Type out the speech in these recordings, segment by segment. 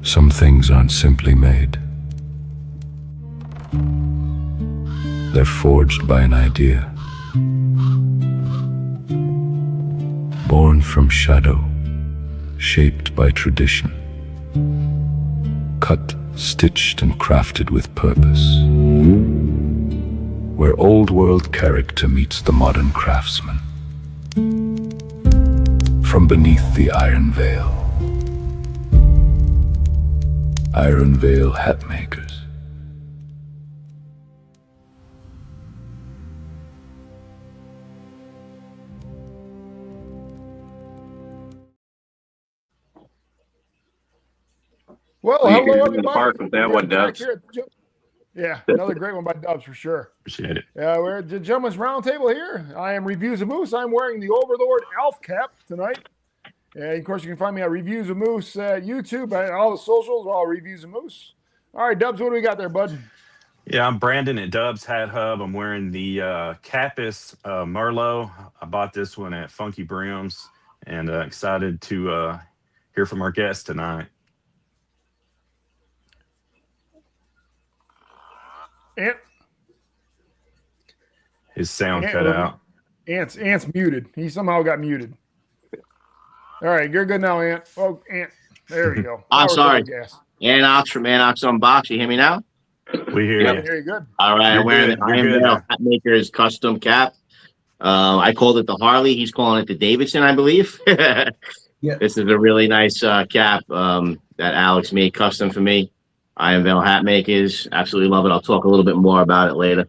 Some things aren't simply made. They're forged by an idea, born from shadow, shaped by tradition, cut, stitched, and crafted with purpose, where old world character meets the modern craftsman. From beneath the iron veil, Ironveil Hatmakers. Well, Well, you hello can everybody. in the park with that one, Dubs. Yeah, another great one by Dubs for sure. Appreciate it. We're at the Gentleman's Roundtable here. I am Reviews of Moose. I'm wearing the Overlord Elf cap tonight. And of course, you can find me at Reviews of Moose YouTube and all the socials, all Reviews of Moose. All right, Dubs, what do we got there, bud? Yeah, I'm Brandon at Dubs Hat Hub. I'm wearing the Capus Merlot. I bought this one at Funky Brims, and excited to hear from our guest tonight. Ant? His sound cut out. Ant's muted. He somehow got muted. All right, you're good now, Ant. Oh, Ant. There we go. I'm sorry. Anox from Anox Unbox. You hear me now? We hear Yeah, you. very good. All right, I'm wearing the Ironveil Hatmakers custom cap. I called it the Harley. He's calling it the Davidson, I believe. Yeah. This is a really nice cap that Alex made custom for me. Ironveil Hatmakers. Absolutely love it. I'll talk a little bit more about it later.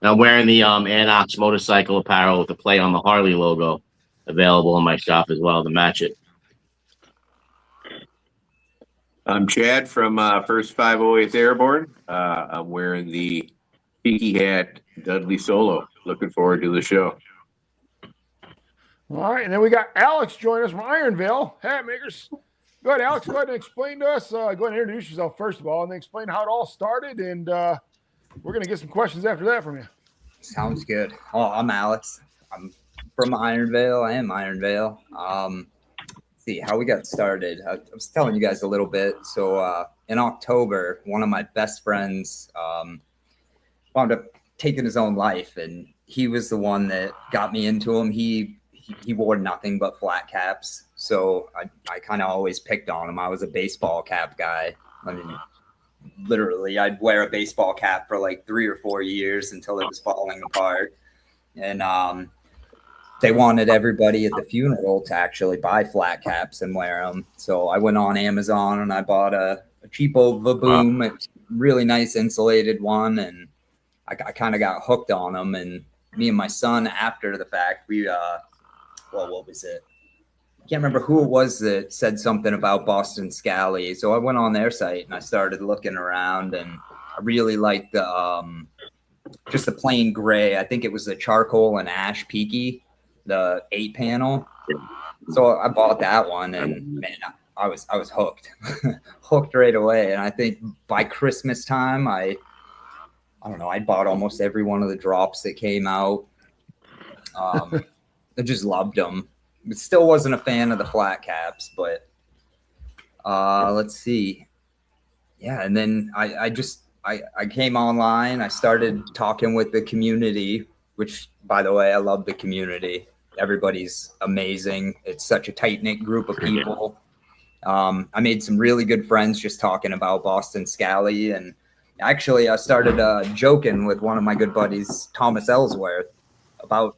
And I'm wearing the Anox motorcycle apparel with the play on the Harley logo, available in my shop as well to match it. I'm Chad from First 508th Airborne. I'm wearing the Tiki Hat Dudley Solo. Looking forward to the show. All right, and then we got Alex joining us from Ironveil Hatmakers. Go ahead, Alex. Go ahead and explain to us. Go ahead and introduce yourself first of all, and then explain how it all started. And we're going to get some questions after that from you. Sounds good. Oh, I'm Alex. I'm from Ironveil. I am Ironveil. See how we got started. I was telling you guys a little bit. So in October, one of my best friends wound up taking his own life, and he was the one that got me into him. He wore nothing but flat caps, so I kind of always picked on him. I was a baseball cap guy. I mean, literally, I'd wear a baseball cap for like 3 or 4 years until it was falling apart. And they wanted everybody at the funeral to actually buy flat caps and wear them. So I went on Amazon and I bought a cheapo Vaboom, a really nice insulated one, and I kind of got hooked on them. And me and my son, after the fact, we what was it? I can't remember who it was that said something about Boston Scally. So I went on their site and I started looking around, and I really liked the just the plain gray. I think it was the charcoal and ash peaky, the 8-panel. So I bought that one, and man, I was hooked, hooked right away. And I think by Christmas time, I don't know, I bought almost every one of the drops that came out. I just loved them. Still wasn't a fan of the flat caps, but let's see. Yeah, and then I came online. I started talking with the community, which, by the way, I love the community. Everybody's amazing. It's such a tight-knit group of people. I made some really good friends just talking about Boston Scally. And actually, I started joking with one of my good buddies, Thomas Ellsworth, about,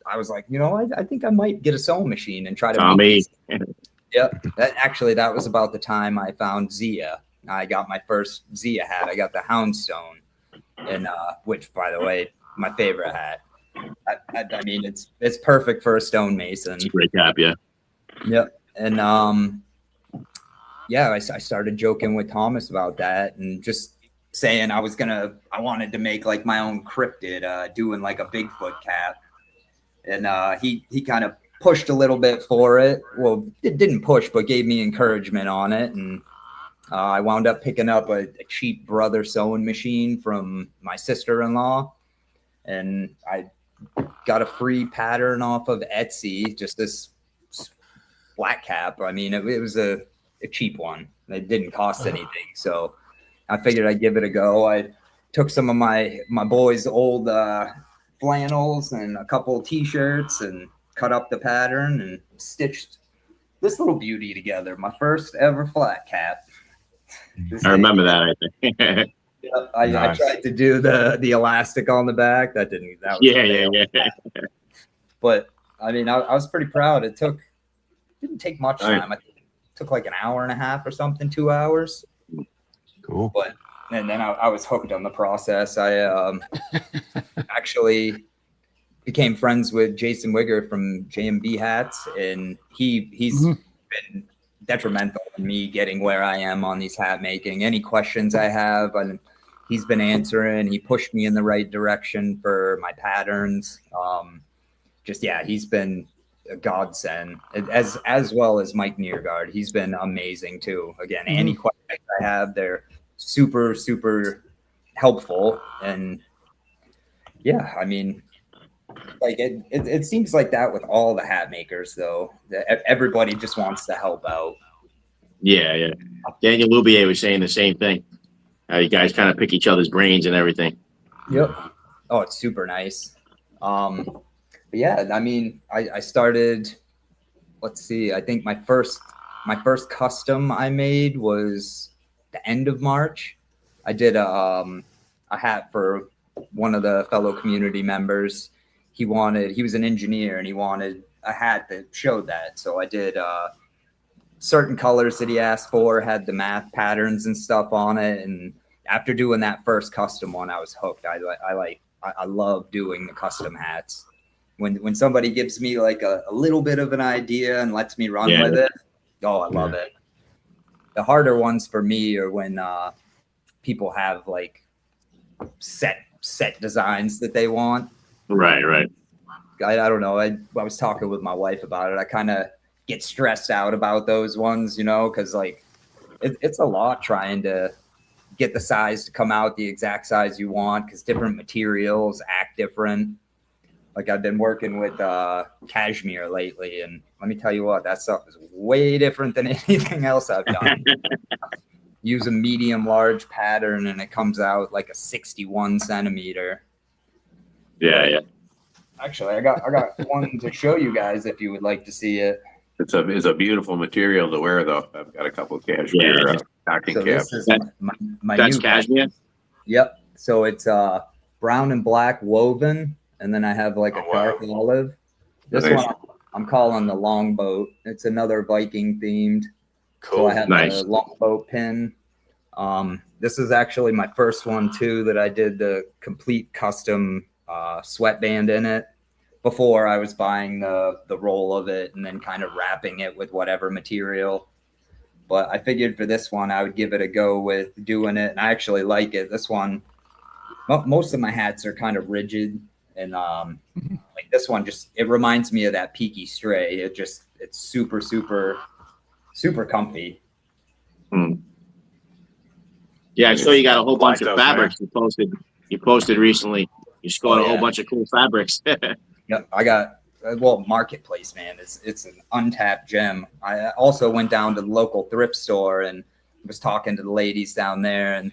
I was like, you know, I think I might get a sewing machine and try to Tommy. Yep. That was about the time I found Zia. I got my first Zia hat. I got the Houndstone, and which, by the way, my favorite hat. I mean, it's perfect for a stonemason. It's a great cap, yeah. Yep. And yeah, I started joking with Thomas about that, and just saying I wanted to make like my own cryptid, doing like a Bigfoot cap. And he kind of pushed a little bit for it. Well, it didn't push, but gave me encouragement on it. And I wound up picking up a cheap brother sewing machine from my sister-in-law. And I got a free pattern off of Etsy, just this flat cap. I mean, it was a cheap one. It didn't cost anything, so I figured I'd give it a go. I took some of my boys' old flannels and a couple of T-shirts and cut up the pattern and stitched this little beauty together. My first ever flat cap. I remember that, I think. I Nice. tried to do the elastic on the back. That was a fail. But I mean, I was pretty proud. Didn't take much time. I think it took like an hour and a half or something, 2 hours. Cool. And then I was hooked on the process. I actually became friends with Jason Wigger from J&B Hats, and he's been detrimental in me getting where I am on these hat making. Any questions I have, and he's been answering. He pushed me in the right direction for my patterns. He's been a godsend, as well as Mike Neergaard. He's been amazing too. Again, any questions I have, they're super, super helpful. And yeah, I mean, like it seems like that with all the hat makers, though. Everybody just wants to help out. Yeah. Daniel Lubier was saying the same thing. You guys kind of pick each other's brains and everything. Yep. Oh, it's super nice. But yeah, I mean, I started. Let's see. I think my first custom I made was the end of March. I did a hat for one of the fellow community members. He was an engineer and he wanted a hat that showed that. So I did certain colors that he asked for, had the math patterns and stuff on it. And after doing that first custom one, I was hooked. I love doing the custom hats. When somebody gives me like a little bit of an idea and lets me run with it, oh, I love it. The harder ones for me are when people have like set designs that they want. Right. I don't know. I was talking with my wife about it. I kind of get stressed out about those ones, because like it's a lot trying to get the size to come out the exact size you want, because different materials act different. Like I've been working with cashmere lately, and let me tell you what, that stuff is way different than anything else I've done. Use a medium large pattern and it comes out like a 61 centimeter. Yeah. Actually, I got one to show you guys if you would like to see it. It's a beautiful material to wear, though. I've got a couple of cashmere stocking caps. This is my That's new cashmere? Yep. So it's brown and black woven, and then I have like a dark olive. This one I'm calling the longboat. It's another Viking themed. Cool. So I have the longboat pin. This is actually my first one too that I did the complete custom sweatband in it. Before I was buying the roll of it and then kind of wrapping it with whatever material. But I figured for this one, I would give it a go with doing it. And I actually like it. This one, most of my hats are kind of rigid. And like this one, it reminds me of that Peaky Stray. It's super, super, super comfy. Yeah, I saw you got a whole bunch of fabrics you posted recently. You scored a whole bunch of cool fabrics. Yep, I got Marketplace, man. It's an untapped gem. I also went down to the local thrift store and was talking to the ladies down there, and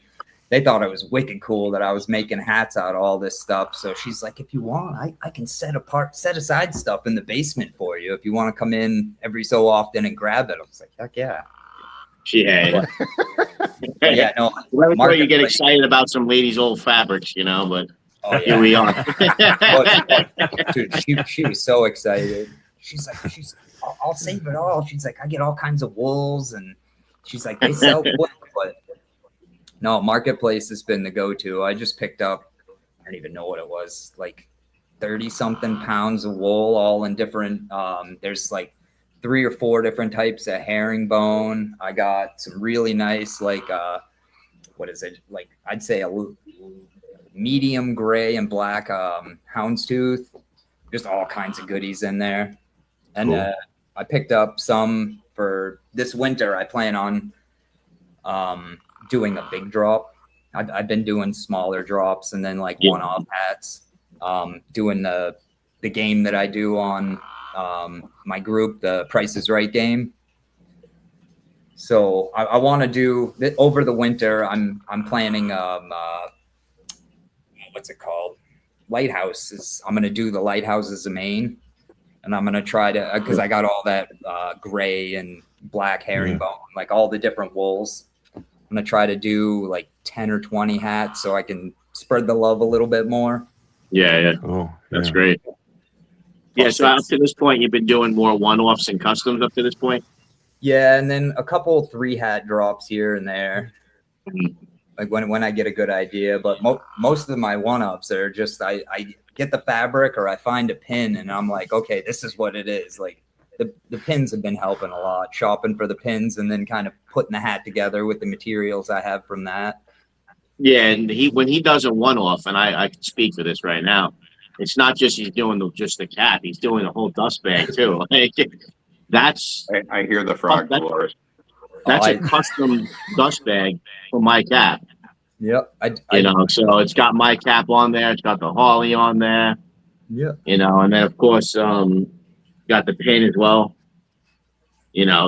they thought it was wicked cool that I was making hats out of all this stuff. So she's like, if you want, I can set aside stuff in the basement for you if you want to come in every so often and grab it. I was like, heck yeah. Yeah. Yeah, no. That's where you get excited about some ladies' old fabrics, but here we are. Dude, she was so excited. She's like, I'll save it all. She's like, I get all kinds of wools, and she's like, they sell quick, but no, Marketplace has been the go-to. I just picked up, I don't even know what it was, like 30 something pounds of wool, all in different, there's like 3 or 4 different types of herringbone. I got some really nice, like, what is it? Like, I'd say a medium gray and black houndstooth, just all kinds of goodies in there. And cool. I picked up some for this winter. I plan on doing a big drop. I've been doing smaller drops and then like one-off hats. Doing the game that I do on my group, the Price is Right game. So I want to do over the winter. I'm planning what's it called? Lighthouses. I'm gonna do the lighthouses of Maine, and I'm gonna try to because I got all that gray and black herringbone, like all the different wools. I'm gonna try to do like 10 or 20 hats so I can spread the love a little bit more. Yeah. Oh, That's great. Yeah, so up to this point, you've been doing more one-offs and customs up to this point? Yeah, and then a couple 3-hat drops here and there, like when I get a good idea. But most of my one-ups are just I get the fabric or I find a pin and I'm like, okay, this is what it is. Like the pins have been helping a lot, shopping for the pins and then kind of putting the hat together with the materials I have from that. Yeah, and when he does a one-off, and I can speak for this right now, it's not just he's doing just the cap; he's doing the whole dust bag too. Like, that's I hear the frog roars. That's a custom dust bag for my cap. Yep, so it's got my cap on there. It's got the Harley on there. Yeah, and then of course got the pin as well.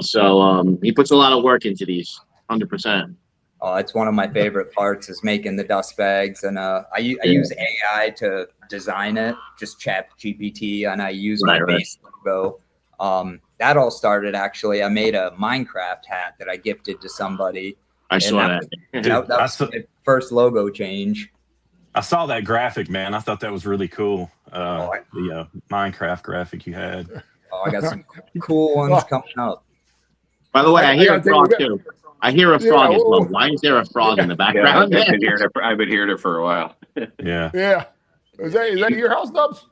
So he puts a lot of work into these, 100%. Oh, it's one of my favorite parts is making the dust bags, and I use AI to design it, just Chat GPT, and I use my base logo. That all started actually. I made a Minecraft hat that I gifted to somebody. I saw that. That was my first logo change. I saw that graphic, man. I thought that was really cool. The Minecraft graphic you had. Oh, I got some cool ones coming up. By the way, I hear a frog too. I hear a frog as well. Why is there a frog in the background? Yeah, I've been hearing it for a while. Yeah. Yeah. Is that your house, Dubs?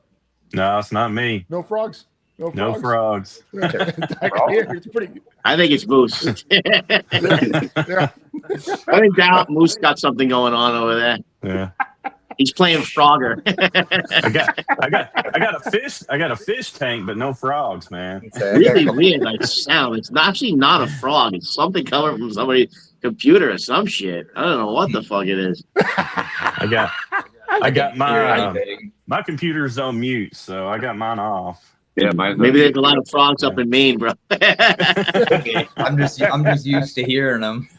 No, it's not me. No frogs? No frogs. I can hear it. It's pretty good. I think it's Moose. Yeah. I think Moose got something going on over there. Yeah. He's playing Frogger. I got a fish tank, but no frogs, man. Really weird, like sound. It's actually not a frog. It's something coming from somebody's computer or some shit. I don't know what the fuck it is. I got my computer's on mute, so I got mine off. Yeah, maybe there's a lot of frogs up in Maine, bro. I'm just used to hearing them.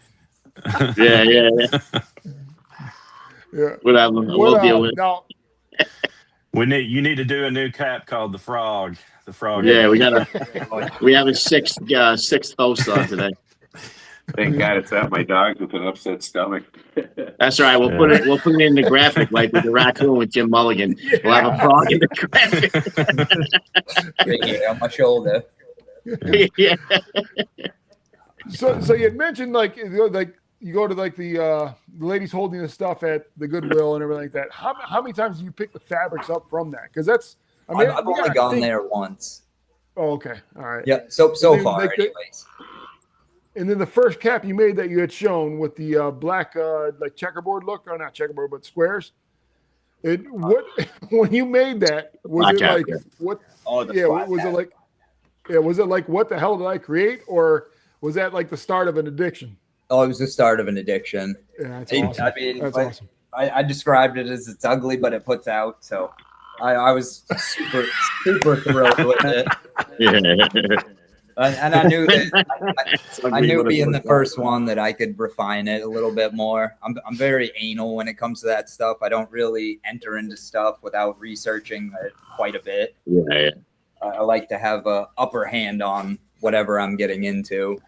Yeah. Yeah. We'll deal with it. Now, you need to do a new cap called the Frog. The Frog. Yeah, we have a sixth host on today. Thank God it's not my dog with an upset stomach. That's right. We'll put it in the graphic like with the raccoon with Jim Mulligan. Yeah. We'll have a frog in the graphic. On my shoulder. Yeah. So you had mentioned like you go to like the ladies holding the stuff at the Goodwill and everything like that. How many times do you pick the fabrics up from that? Because that's I've only gone there once. Oh, okay, all right. Yeah. So far, anyways. And then the first cap you made that you had shown with the black like checkerboard look, or not checkerboard, but squares. When you made that, was it like what? Oh, was it like? Yeah, was it like what the hell did I create, or was that like the start of an addiction? Oh, it was the start of an addiction. Yeah, that's awesome. I mean, that's awesome. I described it as it's ugly, but it puts out. So I was super thrilled with it. Yeah. And I knew that I knew being the first one that I could refine it a little bit more. I'm very anal when it comes to that stuff. I don't really enter into stuff without researching it quite a bit. Yeah. I like to have a upper hand on whatever I'm getting into.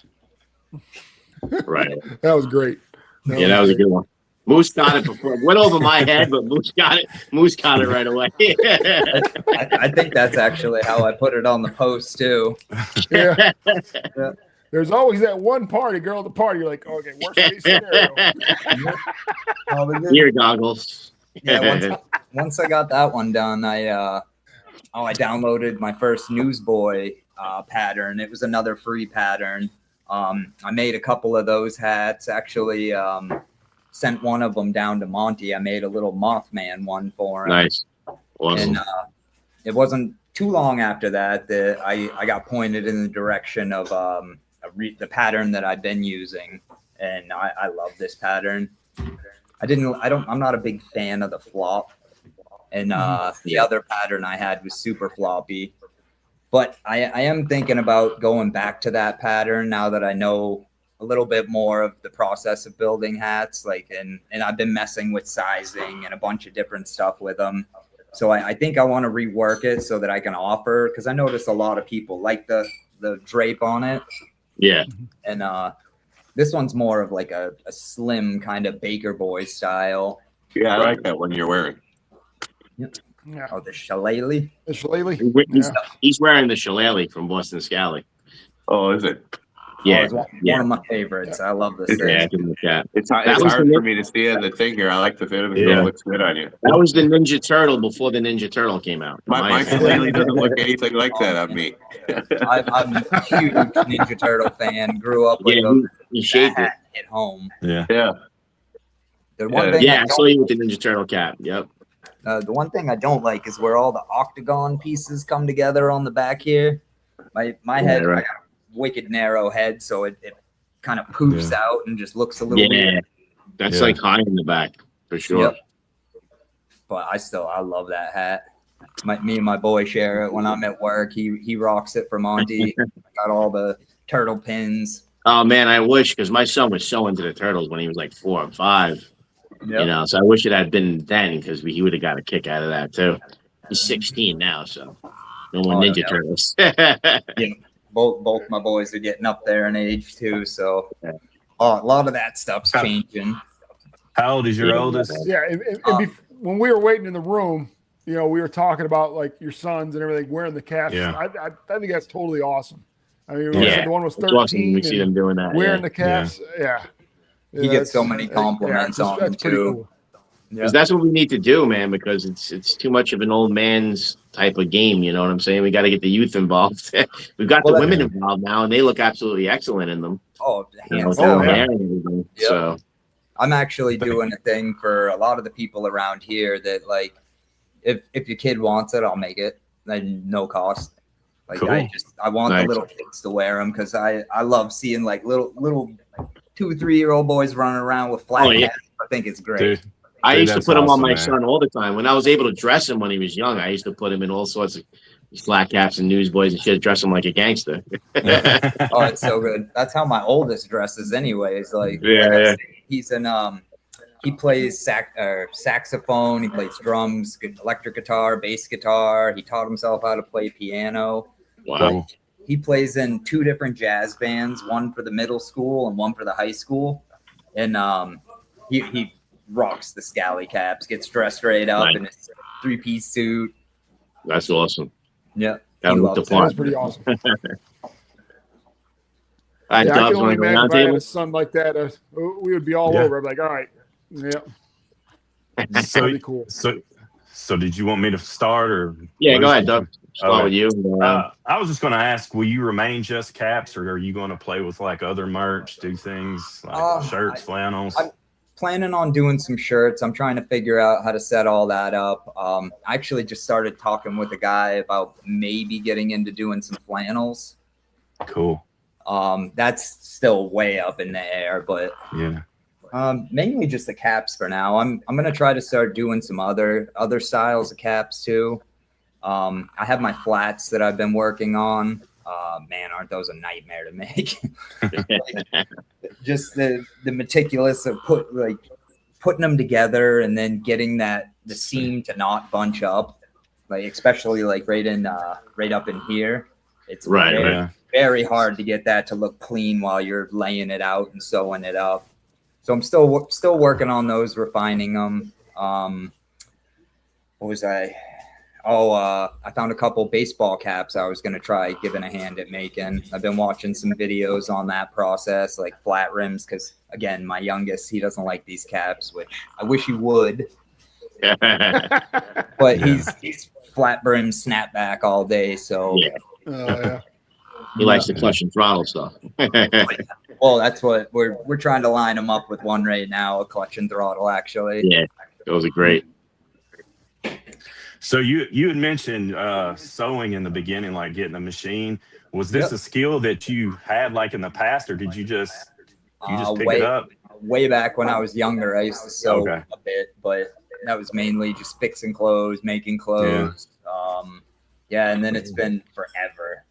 Right. That was great. That was a good one. Moose got it before. It went over my head, but Moose got it. Moose got it right away. I think that's actually how I put it on the post too. Yeah. There's always that one girl at the party. You're like, okay, worst case scenario. Ear goggles. Yeah. Once I got that one done, I downloaded my first Newsboy pattern. It was another free pattern. I made a couple of those hats. Actually, sent one of them down to Monty. I made a little Mothman one for him. Nice. Awesome. And it wasn't too long after that I got pointed in the direction of the pattern that I've been using, and I love this pattern. I'm not a big fan of the flop, and the other pattern I had was super floppy. But I am thinking about going back to that pattern now that I know a little bit more of the process of building hats, like, and I've been messing with sizing and a bunch of different stuff with them. So I think I want to rework it so that I can offer, because I notice a lot of people like the drape on it. Yeah. And this one's more of like a slim kind of Baker Boy style. Yeah, I like that one you're wearing. Yeah. Oh, the shillelagh. The shillelagh. He's wearing the shillelagh from Boston Scally. Oh, is it? Yeah, it's one of my favorites. I love this thing. Yeah, give him a cat. It's hard for me to see on the thing here. I like the fit of it. Yeah. It looks good on you. That was the Ninja Turtle before the Ninja Turtle came out. My shillelagh doesn't look anything like that on me. I'm a huge Ninja Turtle fan. Grew up with he shaped it at home. Yeah. Yeah. The one thing I saw you with the Ninja Turtle cap. Yep. The one thing I don't like is where all the octagon pieces come together on the back here. My head, right. I got a wicked narrow head, so it kind of poofs out and just looks a little weird. That's like high in the back for sure. Yep. But I love that hat. Me and my boy share it when I'm at work. He rocks it for Monty. Got all the turtle pins. Oh man, I wish, because my son was so into the turtles when he was like 4 or 5. Yep. You know, so I wish it had been then, because he would have got a kick out of that too. He's 16 now, so no more Ninja Turtles. Yeah, both my boys are getting up there in age too, so a lot of that stuff's changing. How old is your oldest? Yeah, when we were waiting in the room, you know, we were talking about like your sons and everything wearing the caps. Yeah. I think that's totally awesome. I mean, Yeah. the one was It's awesome 13 when we see them doing that. wearing the caps. Yeah. He gets so many compliments on them that's pretty too. cool. Because that's what we need to do, man, because it's too much of an old man's type of game, you know what I'm saying? We got to get the youth involved. We've got the women involved now, and they look absolutely excellent in them. Oh, hands down. down. Yep. So I'm actually doing a thing for a lot of the people around here that, like, if your kid wants it, I'll make it, and no cost. Like, cool. I want the little kids to wear them, because I love seeing like little 2-3-year-old boys running around with flat hats. I think it's great. Dude. I used to put him on my man. son all the time. When I was able to dress him when he was young, I used to put him in all sorts of flat caps and newsboys and shit, dress him like a gangster. Oh, it's so good. That's how my oldest dresses anyways. Like, he's in he plays saxophone, he plays drums, electric guitar, bass guitar. He taught himself how to play piano. Wow. He plays in 2 different jazz bands, one for the middle school and one for the high school. And he rocks the scally caps, gets dressed right up in his 3-piece suit. That's awesome. Yeah. That's pretty awesome. I can only imagine if I had a son like that, we would be all over. I'm like, all right. Yeah. So pretty cool. So did you want me to start or? Yeah, go ahead, Doug. Start with you. I was just going to ask, will you remain just caps, or are you going to play with like other merch, do things like shirts, flannels? I'm planning on doing some shirts. I'm trying to figure out how to set all that up. I actually just started talking with a guy about maybe getting into doing some flannels. Cool. That's still way up in the air, but yeah. Mainly just the caps for now. I'm gonna try to start doing some other styles of caps too. I have my flats that I've been working on. Man, aren't those a nightmare to make? Just the meticulous of putting them together and then getting the seam to not bunch up, like especially like right up in here. It's very hard to get that to look clean while you're laying it out and sewing it up. So I'm still working on those, refining them. What was I? I found a couple baseball caps I was going to try giving a hand at making. I've been watching some videos on that process, like flat rims, because, again, my youngest, he doesn't like these caps, which I wish he would. But he's flat brim snapback all day, so... He likes the clutch and throttle stuff. Well, that's what we're trying to line him up with one right now, a clutch and throttle, actually. Yeah, those are great. So you had mentioned sewing in the beginning, like getting a machine. Was this a skill that you had like in the past, or did you just pick it up? Way back when I was younger, I used to sew a bit, but that was mainly just fixing clothes, making clothes. And then it's been forever.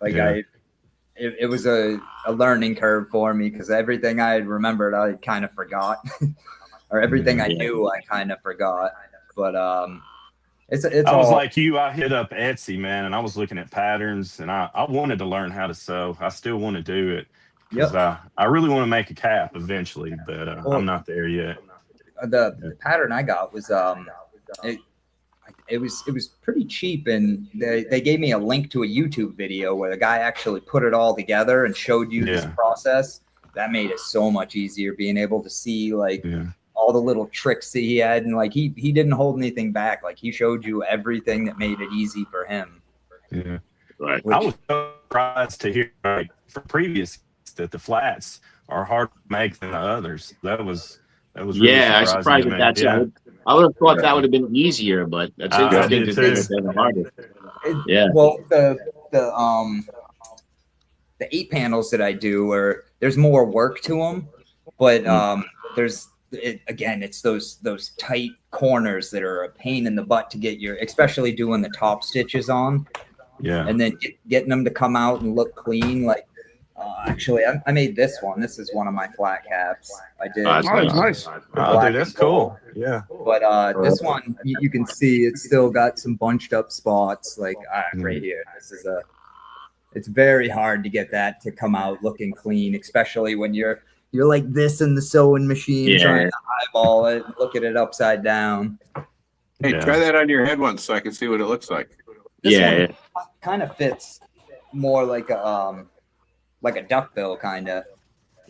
Like it was a learning curve for me because everything I had remembered, I kind of forgot, or everything I knew, I kind of forgot. But it's I was all like you. I hit up Etsy, man, and I was looking at patterns, and I wanted to learn how to sew. I still want to do it because I really want to make a cap eventually, but I'm not there yet. The pattern I got was it was pretty cheap, and they gave me a link to a YouTube video where the guy actually put it all together and showed you this process. That made it so much easier being able to see like all the little tricks that he had, and like he didn't hold anything back. Like he showed you everything that made it easy for him. Yeah, right. I was surprised to hear like from previous that the flats are harder to make than the others. That was really I was surprised at that too. I would have thought that would have been easier, but that's interesting to think that the hardest. Well, the 8 panels that I do, there's more work to them, but it's those tight corners that are a pain in the butt to get especially doing the top stitches on. Yeah, and then getting them to come out and look clean. Like actually, I made this one. This is one of my flat caps. I did. Nice. Oh, dude, that's cool. Yeah. But this one, you can see it's still got some bunched up spots, like right here. It's very hard to get that to come out looking clean, especially when you're like this in the sewing machine trying to eyeball it, look at it upside down. Hey, try that on your head once so I can see what it looks like. This one kind of fits more like a duckbill kind of.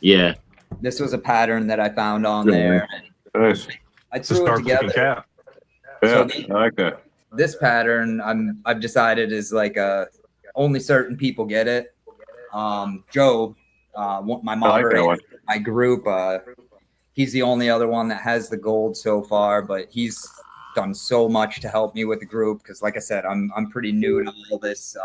Yeah. This was a pattern that I found on there. And nice. I threw it together. Cap. Yeah, I like that. This pattern I've decided is like only certain people get it. Joe, my moderator, my group, he's the only other one that has the gold so far, but he's done so much to help me with the group because, like I said, I'm pretty new to all this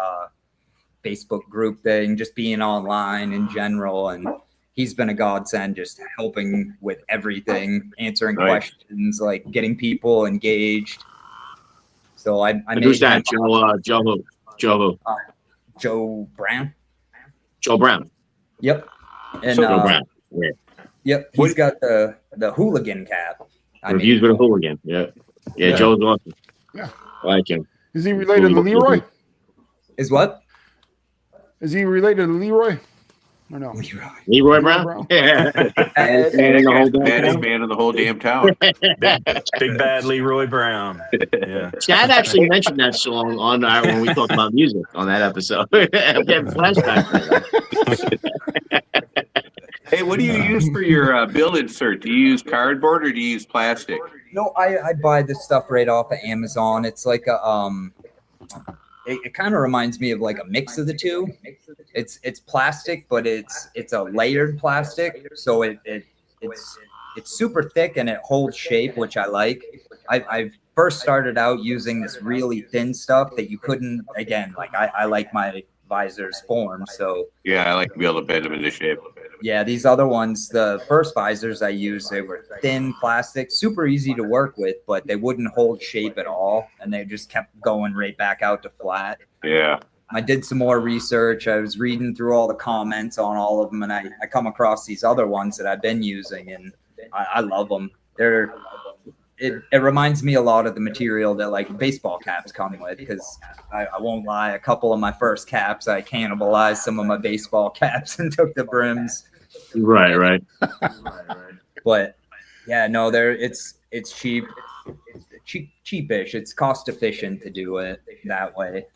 Facebook group thing, just being online in general, and he's been a godsend, just helping with everything, answering questions, like getting people engaged. So I made who's that? Joe Brown. Joe Brown. Yep. And Joe Brown. Yeah. Yep. He's got the hooligan cap. Reviews with a hooligan. Yeah. Yeah. Joe's awesome. Yeah. I like him. Is he related to Leroy? Is what? Is he related to Leroy? Or no? Leroy Brown? Yeah. Baddest man in the whole damn town. Big bad Leroy Brown. Yeah. Chad actually mentioned that song on when we talked about music on that episode. Flashback. Hey, what do you use for your bill insert? Do you use cardboard or do you use plastic? No, I buy this stuff right off of Amazon. It's like a it kind of reminds me of like a mix of the two. It's plastic, but it's a layered plastic, so it's super thick and it holds shape, which I like. I've first started out using this really thin stuff that you couldn't. Again, like I like my visors formed, so yeah, I like to be able to bend them into shape. Yeah, these other ones, the first visors I used, they were thin plastic, super easy to work with, but they wouldn't hold shape at all, and they just kept going right back out to flat. Yeah. I did some more research. I was reading through all the comments on all of them, and I come across these other ones that I've been using, and I love them. It reminds me a lot of the material that like baseball caps come with, because I won't lie, a couple of my first caps, I cannibalized some of my baseball caps and took the brims. Right. But yeah, no, it's cheapish. It's cost efficient to do it that way,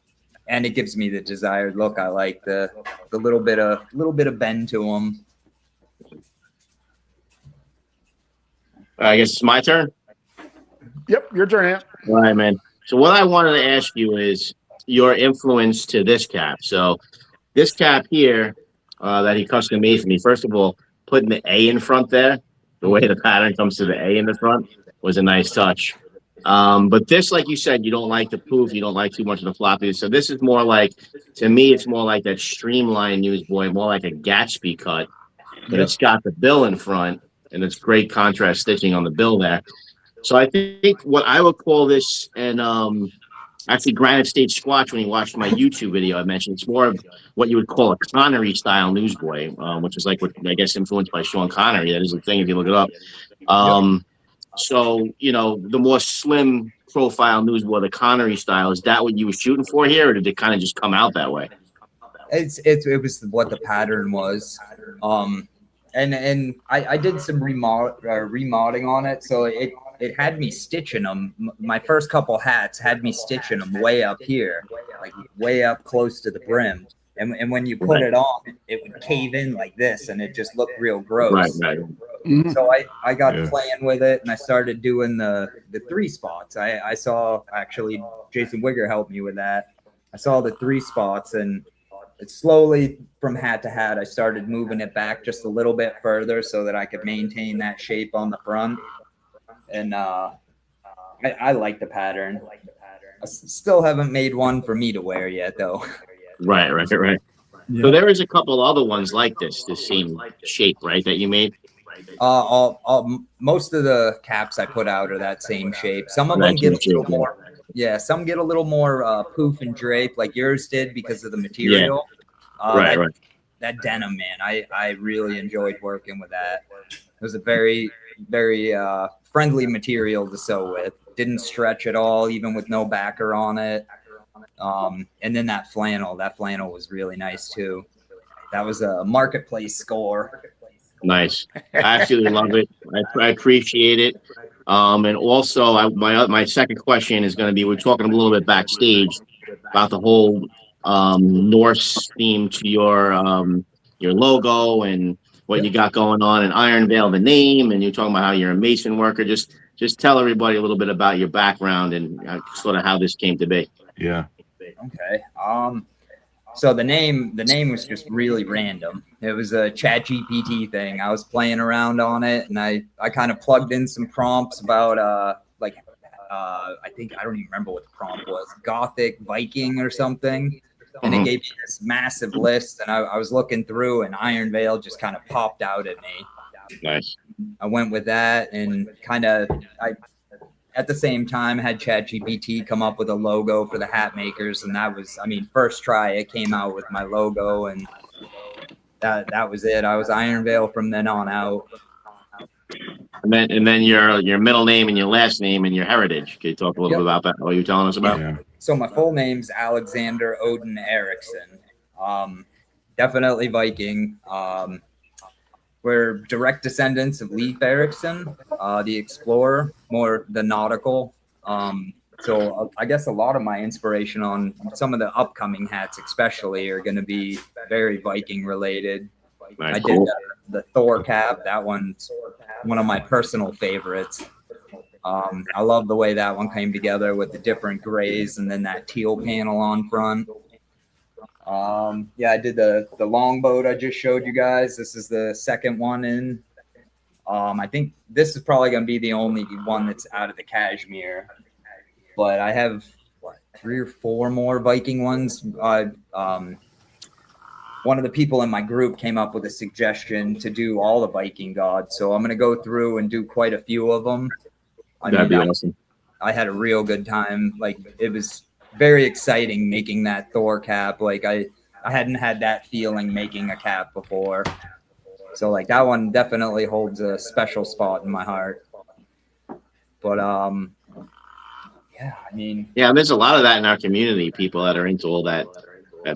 and it gives me the desired look. I like the little bit of bend to them. I guess it's my turn. Yep, your turn, Ant. All right, man. So what I wanted to ask you is your influence to this cap. So this cap here that he custom made for me, first of all, putting the A in front there, the way the pattern comes to the A in the front was a nice touch. But this, like you said, you don't like the poof, you don't like too much of the floppy. So this is more like, to me, it's more like that streamlined newsboy, more like a Gatsby cut, but it's got the bill in front, and it's great contrast stitching on the bill there. So I think what I would call this, and actually Granite State Squatch, when he watched my YouTube video, I mentioned it's more of what you would call a Connery style newsboy, which is like what I guess influenced by Sean Connery. That is the thing if you look it up. So, you know, the more slim profile newsboy, the Connery style, is that what you were shooting for here, or did it kind of just come out that way? It was what the pattern was. And I did some remodding on it, so it had me stitching them. My first couple hats had me stitching them way up here, like way up close to the brim. And when you put it on, it would cave in like this, and it just looked real gross. Right. So I got playing with it, and I started doing the 3 spots. I saw, actually, Jason Wigger helped me with that. I saw the 3 spots, and it slowly, from hat to hat, I started moving it back just a little bit further so that I could maintain that shape on the front. And I like the pattern. I still haven't made one for me to wear yet, though. Right. Yeah. So there is a couple other ones like this same shape, right, that you made? Most of the caps I put out are that same shape. Some of them get a little more. Yeah, some get a little more poof and drape like yours did because of the material. Right. That denim, man, I really enjoyed working with that. It was a very, very friendly material to sew with. Didn't stretch at all, even with no backer on it. And then that flannel was really nice too. That was a marketplace score. Nice. I absolutely love it. I appreciate it. And also, my second question is going to be, we're talking a little bit backstage about the whole Norse theme to your logo and what you got going on in Ironveil, the name, and you're talking about how you're a mason worker. Just tell everybody a little bit about your background and sort of how this came to be. Yeah. Okay. So the name was just really random. It was a ChatGPT thing. I was playing around on it, and I kind of plugged in some prompts about I think, I don't even remember what the prompt was, Gothic Viking or something. And it gave me this massive list, and I was looking through, and Ironveil just kind of popped out at me. Nice. I went with that, and at the same time had ChatGPT come up with a logo for the Hatmakers, and that was, first try it came out with my logo, and that was it. I was Ironveil from then on out. And then your middle name and your last name and your heritage. Can you talk a little bit about that? What you telling us about? Yeah. So my full name's Alexander Odin Eriksson. Definitely Viking. We're direct descendants of Leif Erikson, the explorer, more the nautical. So I guess a lot of my inspiration on some of the upcoming hats especially are going to be very Viking related. Nice. I did the Thor cap. That one's one of my personal favorites. I love the way that one came together with the different grays and then that teal panel on front. I did the longboat I just showed you guys. This is the second one in. I think this is probably going to be the only one that's out of the cashmere. But I have 3 or 4 more Viking ones. One of the people in my group came up with a suggestion to do all the Viking gods. So I'm going to go through and do quite a few of them. That'd be awesome. I had a real good time. Like, it was very exciting making that Thor cap. Like, I hadn't had that feeling making a cap before. So, like, that one definitely holds a special spot in my heart. But, yeah, there's a lot of that in our community, people that are into all that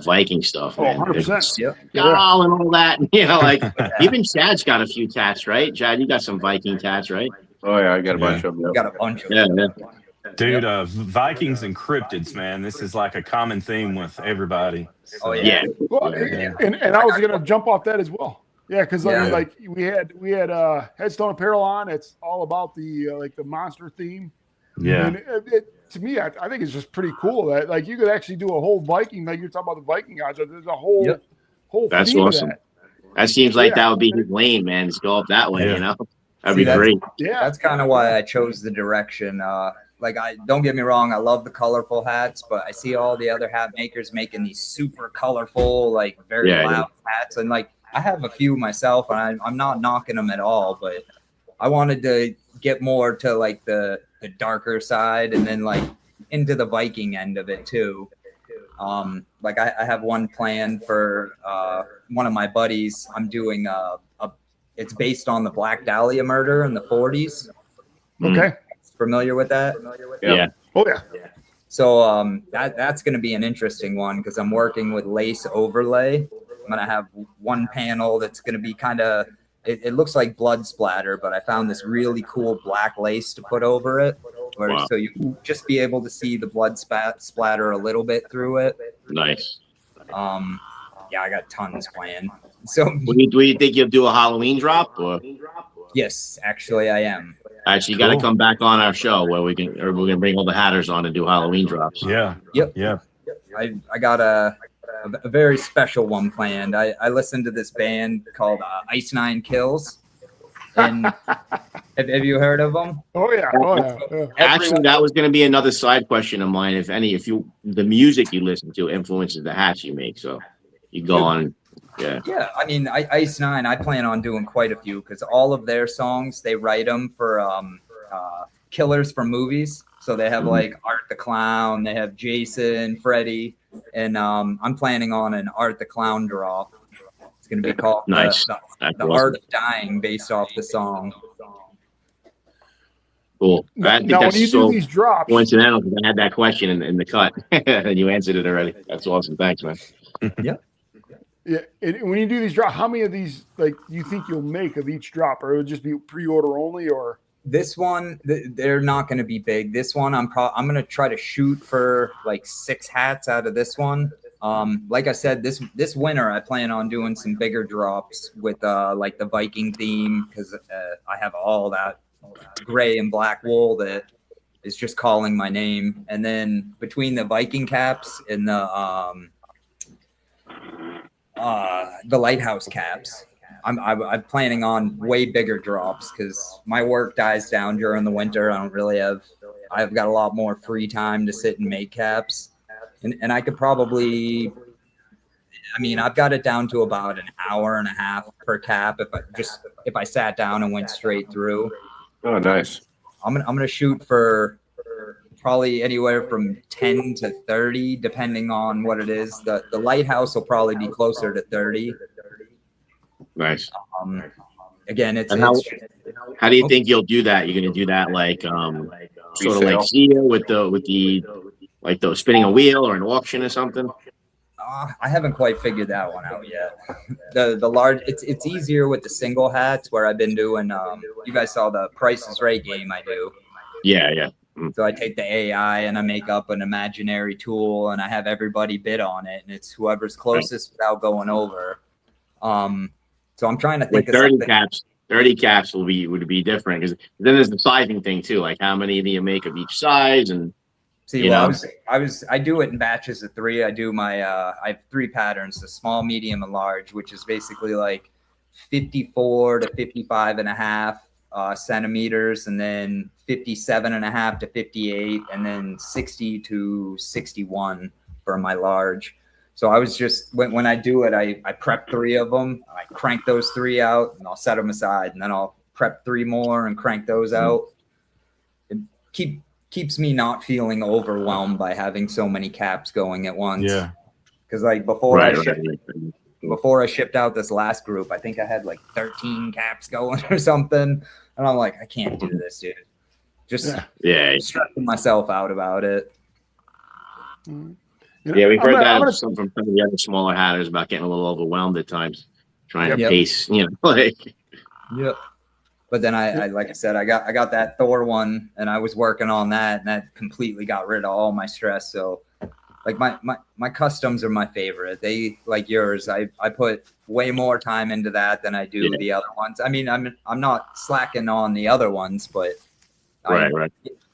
Viking stuff. 100%. Yep. And all that. Like even Chad's got a few tats, right? Chad, you got some Viking tats, right? Oh yeah, I got a bunch of them. Got a bunch of them. Yeah. Dude, Vikings and cryptids, man. This is like a common theme with everybody. So, Oh yeah. Well, and I was gonna jump off that as well. Yeah, because like we had Headstone Apparel on. It's all about the like the monster theme. Yeah. And to me, I think it's just pretty cool that like you could actually do a whole Viking, like you're talking about the Viking guys. There's a whole That's theme awesome. That seems like that would be his lane, man. Just go up that way, That'd be great. Yeah, that's kind of why I chose the direction. Like, I don't get me wrong, I love the colorful hats, but I see all the other hat makers making these super colorful, like very loud hats, and like I have a few myself, and I'm not knocking them at all, but I wanted to get more to like the darker side, and then like into the Viking end of it too. Like I have one planned for one of my buddies. I'm doing it's based on the Black Dahlia murder in the 40s. Okay. Familiar with that? Yeah. Oh yeah. So that's going to be an interesting one because I'm working with lace overlay. I'm going to have one panel that's going to be kind of, it looks like blood splatter, but I found this really cool black lace to put over it. Wow. So you just be able to see the blood splatter a little bit through it. Nice. Yeah, I got tons planned. So Do you think you'll do a Halloween drop? Or yes, actually I am. actually, you got to Cool. come back on our show where we're gonna bring all the hatters on and do Halloween drops. Yeah. Yep. Yeah. I got a very special one planned. I listened to this band called Ice Nine Kills. And have you heard of them? Oh yeah. Oh yeah. Actually, that was going to be another side question of mine. If the music you listen to influences the hats you make, so you go on. Yeah. Yeah, I mean, Ice Nine, I plan on doing quite a few because all of their songs, they write them for killers from movies. So they have like Art the Clown, they have Jason, Freddy, and I'm planning on an Art the Clown draw. It's going to be called Nice. the Awesome. Art of Dying, based off the song. Cool. I think Now, when that's you so do these drops, coincidental because I had that question in the cut and you answered it already. That's awesome. Thanks, man. yeah, when you do these drops, how many of these like you think you'll make of each drop, or it would just be pre-order only, or? This one, they're not going to be big. This one, I'm going to try to shoot for like 6 hats out of this one. Like I said, this winter, I plan on doing some bigger drops with like the Viking theme because I have all that gray and black wool that is just calling my name. And then between the Viking caps and the lighthouse caps, I'm planning on way bigger drops because my work dies down during the winter. I've got a lot more free time to sit and make caps. And I could probably, I mean, I've got it down to about an hour and a half per cap if I sat down and went straight through. Oh, nice. I'm gonna shoot for probably anywhere from 10 to 30, depending on what it is. The lighthouse will probably be closer to 30. Nice. Again, How do you think you'll do that? You're going to do that like sort of like Sia with the like those spinning a wheel or an auction or something? I haven't quite figured that one out yet. The large, it's easier with the single hats where I've been doing. You guys saw the Price is Right game I do. Yeah. So I take the AI and I make up an imaginary tool and I have everybody bid on it, and it's whoever's closest without going over. So I'm trying to think With of 30 something. caps. 30 caps would be different because then there's the sizing thing too. Like how many do you make of each size? And See, well, I do it in batches of 3. I do I have 3 patterns: the small, medium, and large, which is basically like 54 to 55 and a half centimeters, and then 57 and a half to 58, and then 60 to 61 for my large. So I was just when I do it, I prep 3 of them. I crank those 3 out, and I'll set them aside, and then I'll prep 3 more and crank those out. It keeps me not feeling overwhelmed by having so many caps going at once. Yeah. Because like before I shipped out this last group, I think I had like 13 caps going or something, and I'm like, I can't do this, dude. Just stressing myself out about it. Yeah, we've heard that from some of the other smaller hatters about getting a little overwhelmed at times, trying to pace, like. Yep. But then I like I said, I got that Thor one, and I was working on that, and that completely got rid of all my stress. So, like my customs are my favorite. They like yours. I put way more time into that than I do the other ones. I mean, I'm not slacking on the other ones, but Right.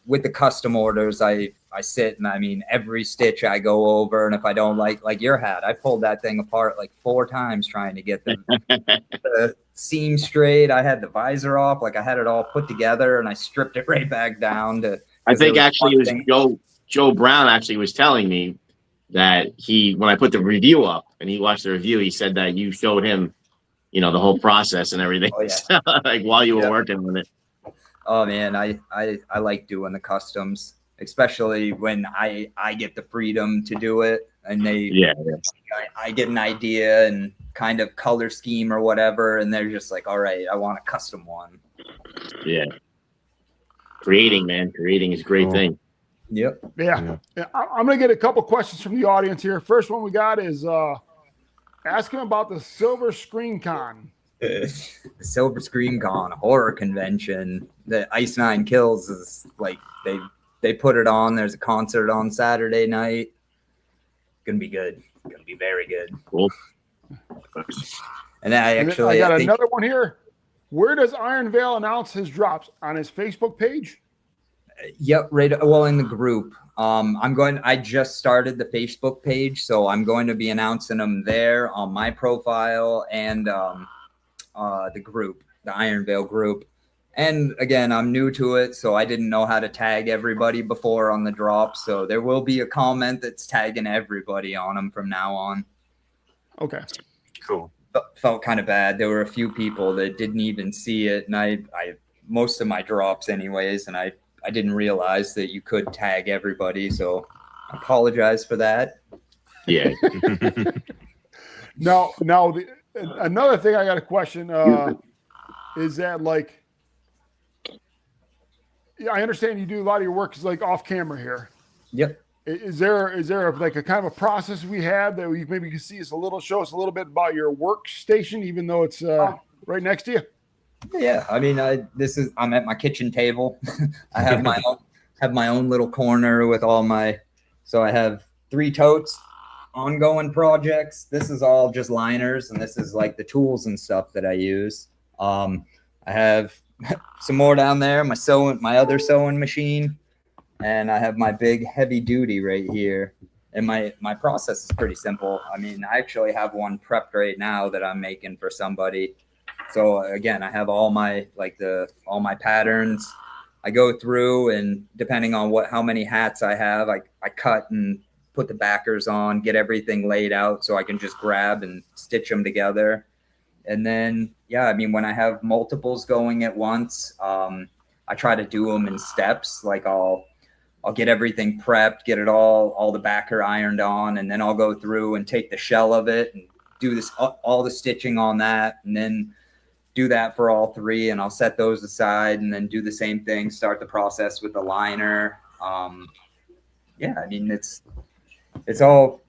With the custom orders, I sit and I mean every stitch I go over, and if I don't like your hat, I pulled that thing apart like 4 times trying to get the seam straight. I had the visor off, like I had it all put together, and I stripped it right back down to. I think actually it was Joe Brown actually was telling me that when I put the review up and he watched the review, he said that you showed him, the whole process and everything, like while you were working on it. Oh man, I like doing the customs. especially when I get the freedom to do it, and I get an idea and kind of color scheme or whatever, and they're just like, all right, I want a custom one. Yeah. Creating is a great thing. Yep. Yeah. I'm going to get a couple questions from the audience here. First one we got is asking about the Silver Screen Con. The Silver Screen Con horror convention. The Ice Nine Kills is like they put it on. There's a concert on Saturday night. Gonna be good. Gonna be very good. Cool. And I got another one here. Where does Ironveil announce his drops? On his Facebook page? Yep, right. Well, in the group. I just started the Facebook page, so I'm going to be announcing them there on my profile and the group, the Ironveil group. And again, I'm new to it, so I didn't know how to tag everybody before on the drop. So there will be a comment that's tagging everybody on them from now on. Okay. Cool. Felt kind of bad. There were a few people that didn't even see it, and I most of my drops anyways, and I didn't realize that you could tag everybody, so I apologize for that. Yeah. Now, another thing I got a question is that, like, I understand you do a lot of your work is like off camera here. Yep. Is there like a kind of a process we have that we maybe can show us a little bit about your workstation, even though it's right next to you? Yeah, I mean, I'm at my kitchen table. I have my own little corner with all so I have 3 totes, ongoing projects. This is all just liners, and this is like the tools and stuff that I use. I have some more down there, my other sewing machine, and I have my big heavy duty right here. And my process is pretty simple. I mean, I actually have one prepped right now that I'm making for somebody. So again, I have all my patterns. I go through, and depending on how many hats I have, I cut and put the backers on, get everything laid out so I can just grab and stitch them together. And then, yeah, I mean, when I have multiples going at once, I try to do them in steps. Like I'll get everything prepped, get it all the backer ironed on, and then I'll go through and take the shell of it and do all the stitching on that, and then do that for all 3, and I'll set those aside, and then do the same thing, start the process with the liner. Yeah, I mean, it's all,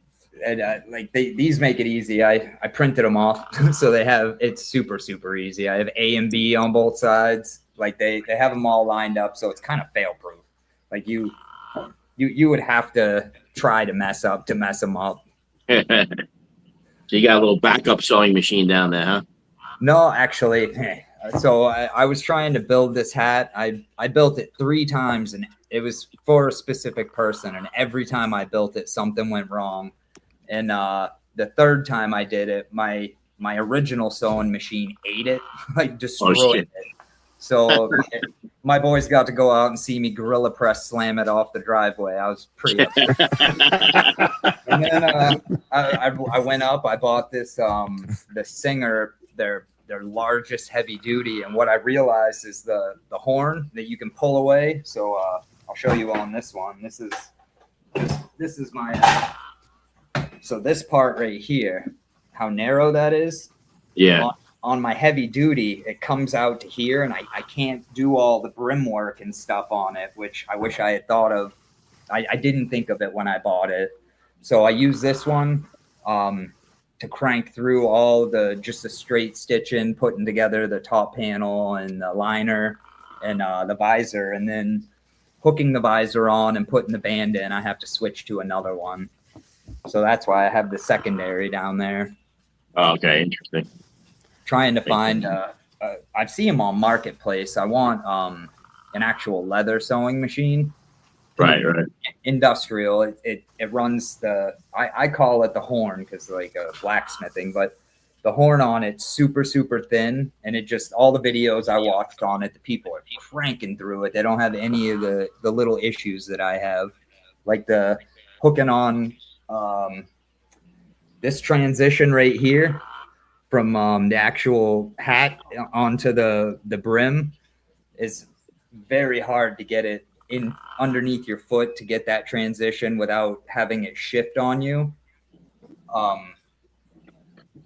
these make it easy. I printed them off so it's super, super easy. I have A and B on both sides. Like they have them all lined up, so it's kind of fail proof. Like you would have to try to mess them up. So you got a little backup sewing machine down there, huh? No, actually. So I was trying to build this hat. I built it 3 times, and it was for a specific person. And every time I built it, something went wrong. And the 3rd time I did it, my original sewing machine ate it, like destroyed it. So my boys got to go out and see me gorilla press slam it off the driveway. I was pretty upset. And then I went up. I bought this the Singer, their largest heavy duty, and what I realized is the horn that you can pull away. So I'll show you on this one. This is my so this part right here, how narrow that is. Yeah. On my heavy duty, it comes out to here, and I can't do all the brim work and stuff on it, which I wish I had thought of. I didn't think of it when I bought it. So I use this one to crank through all just the straight stitching, putting together the top panel and the liner and the visor, and then hooking the visor on and putting the band in. I have to switch to another one. So that's why I have the secondary down there. Okay, interesting. Trying to find I see them on Marketplace. I want an actual leather sewing machine. Right. Industrial. It runs I call it the horn because like blacksmithing, but the horn on it's super, super thin, and it just, all the videos I watched on it, the people are cranking through it. They don't have any of the little issues that I have, like the hooking on this transition right here from the actual hat onto the brim is very hard to get it in underneath your foot to get that transition without having it shift on you.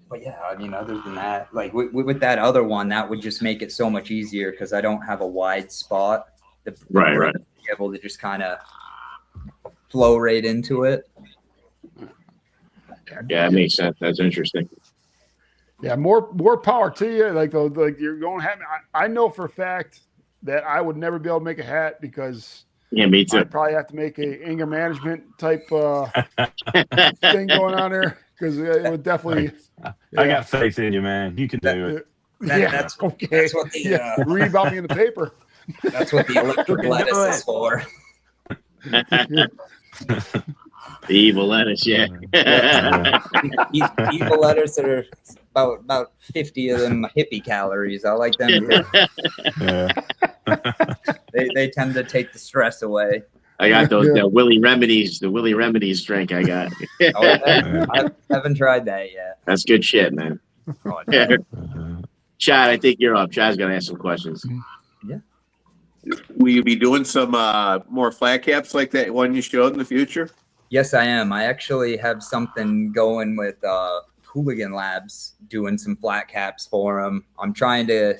But yeah, I mean, other than that, like with that other one, that would just make it so much easier because I don't have a wide spot. Right. Be able to just kind of flow right into it. Yeah, it makes sense. That's interesting. Yeah, more power to you. Like you're going to have. I know for a fact that I would never be able to make a hat because Me too. I'd probably have to make a anger management type thing going on there because it would definitely. I got faith in you, man. You can do it. That's okay. That's what the read about me in the paper. That's what the electric lettuce is for. The evil lettuce, yeah. Evil lettuce that are about 50 of them hippie calories. I like them. Yeah. They tend to take the stress away. I got those the Willie Remedies drink I got. I haven't tried that yet. That's good shit, man. Oh, no. Chad, I think you're up. Chad's gonna ask some questions. Yeah. Will you be doing some more flat caps like that one you showed in the future? Yes, I am. I actually have something going with Hooligan Labs, doing some flat caps for them. I'm trying to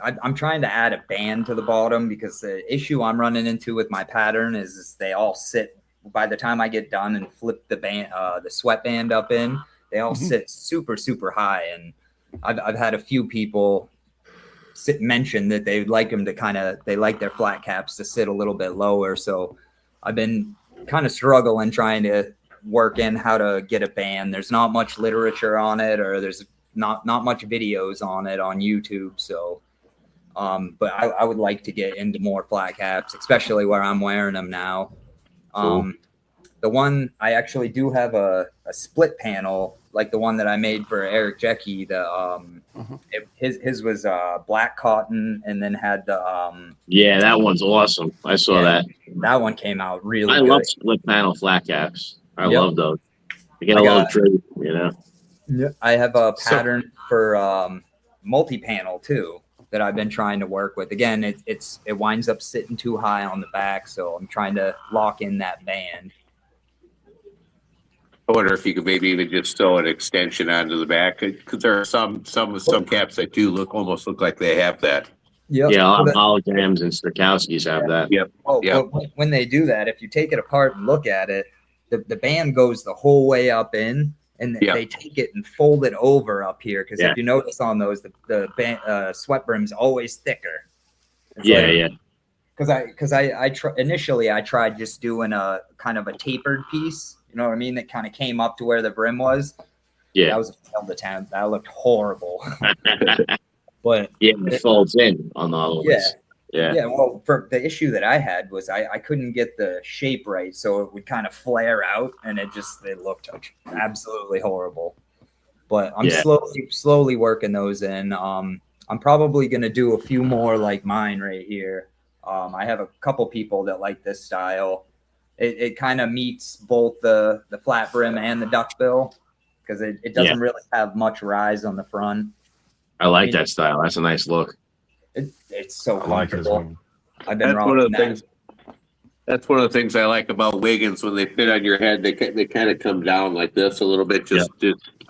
add a band to the bottom because the issue I'm running into with my pattern is they all sit. By the time I get done and flip the band, the sweatband up in, they all sit super, super high. And I've had a few people mention that they'd like them to they like their flat caps to sit a little bit lower. So I've been kind of struggling trying to work in how to get a band. There's not much literature on it, or there's not much videos on it on YouTube. So, but I would like to get into more flat caps, especially where I'm wearing them now. Cool. The one I actually do have a split panel, like the one that I made for Eric Jecky. His was black cotton and then had the Yeah, that one's awesome. I saw that. That one came out really I good. love split panel flat caps. I Yep. love those. They get a little tree, you know. Yeah. I have a pattern for multi-panel too that I've been trying to work with. Again, it winds up sitting too high on the back, so I'm trying to lock in that band. I wonder if you could maybe even just throw an extension onto the back because there are some caps that do almost look like they have that. Yep. Yeah, a lot of holograms and Strakowskis have that. Yep. Oh, Yep. but when they do that, if you take it apart and look at it, the band goes the whole way up in, and they take it and fold it over up here. Because if you notice on those, the band, sweat brim's always thicker. Yeah. Because initially I tried just doing a kind of a tapered piece. You know what I mean? That kind of came up to where the brim was. Yeah. That was a failed attempt. That looked horrible. But it folds in on the other ones. Yeah. Well, for the issue that I had was I couldn't get the shape right, so it would kind of flare out, and it looked absolutely horrible. But I'm slowly working those in. I'm probably gonna do a few more like mine right here. I have a couple people that like this style. It kind of meets both the flat brim and the duckbill because it doesn't really have much rise on the front. I like that style. That's a nice look. It's so I like it as comfortable. well. I've been rocking that. That's one of the things I like about Wiggins when they fit on your head. They kind of come down like this a little bit.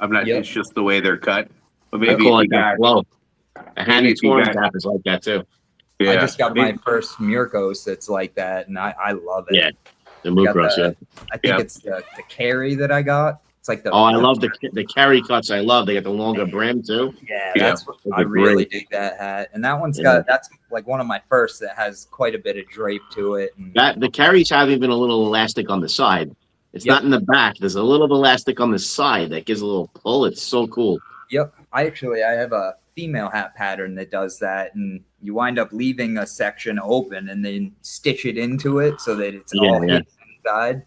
I'm not. It's just the way they're cut. But maybe I call it that flow. A handy touring cap is like that too. Yeah. I just got my first Mirkos that's like that, and I love it. Yeah, the Mukros. I think it's the carry that I got. It's like I love the carry cuts. I love. They got the longer brim too. Yeah, that's what I really dig that hat. And that one's that's like one of my first that has quite a bit of drape to it. And the carries have even a little elastic on the side. It's not in the back. There's a little elastic on the side that gives a little pull. It's so cool. Yep. I have a female hat pattern that does that, and you wind up leaving a section open and then stitch it into it so that it's all hidden inside.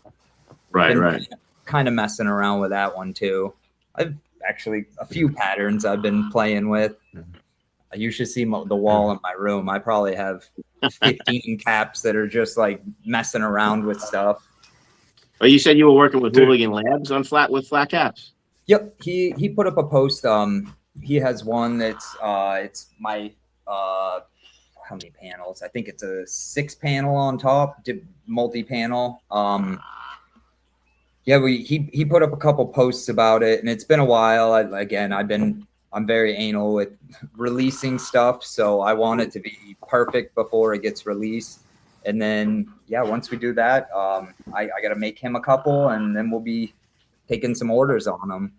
Right. Kind of messing around with that one too. I've actually a few patterns I've been playing with. You should see the wall in my room. I probably have 15 caps that are just like messing around with stuff. Oh, you said you were working with Hooligan Labs on flat caps. Yep, he put up a post. He has one that's it's my how many panels. I think it's a 6 panel on top, multi-panel. Yeah, he put up a couple posts about it, and it's been a while. I'm very anal with releasing stuff, so I want it to be perfect before it gets released. And then, yeah, once we do that, I got to make him a couple, and then we'll be taking some orders on them.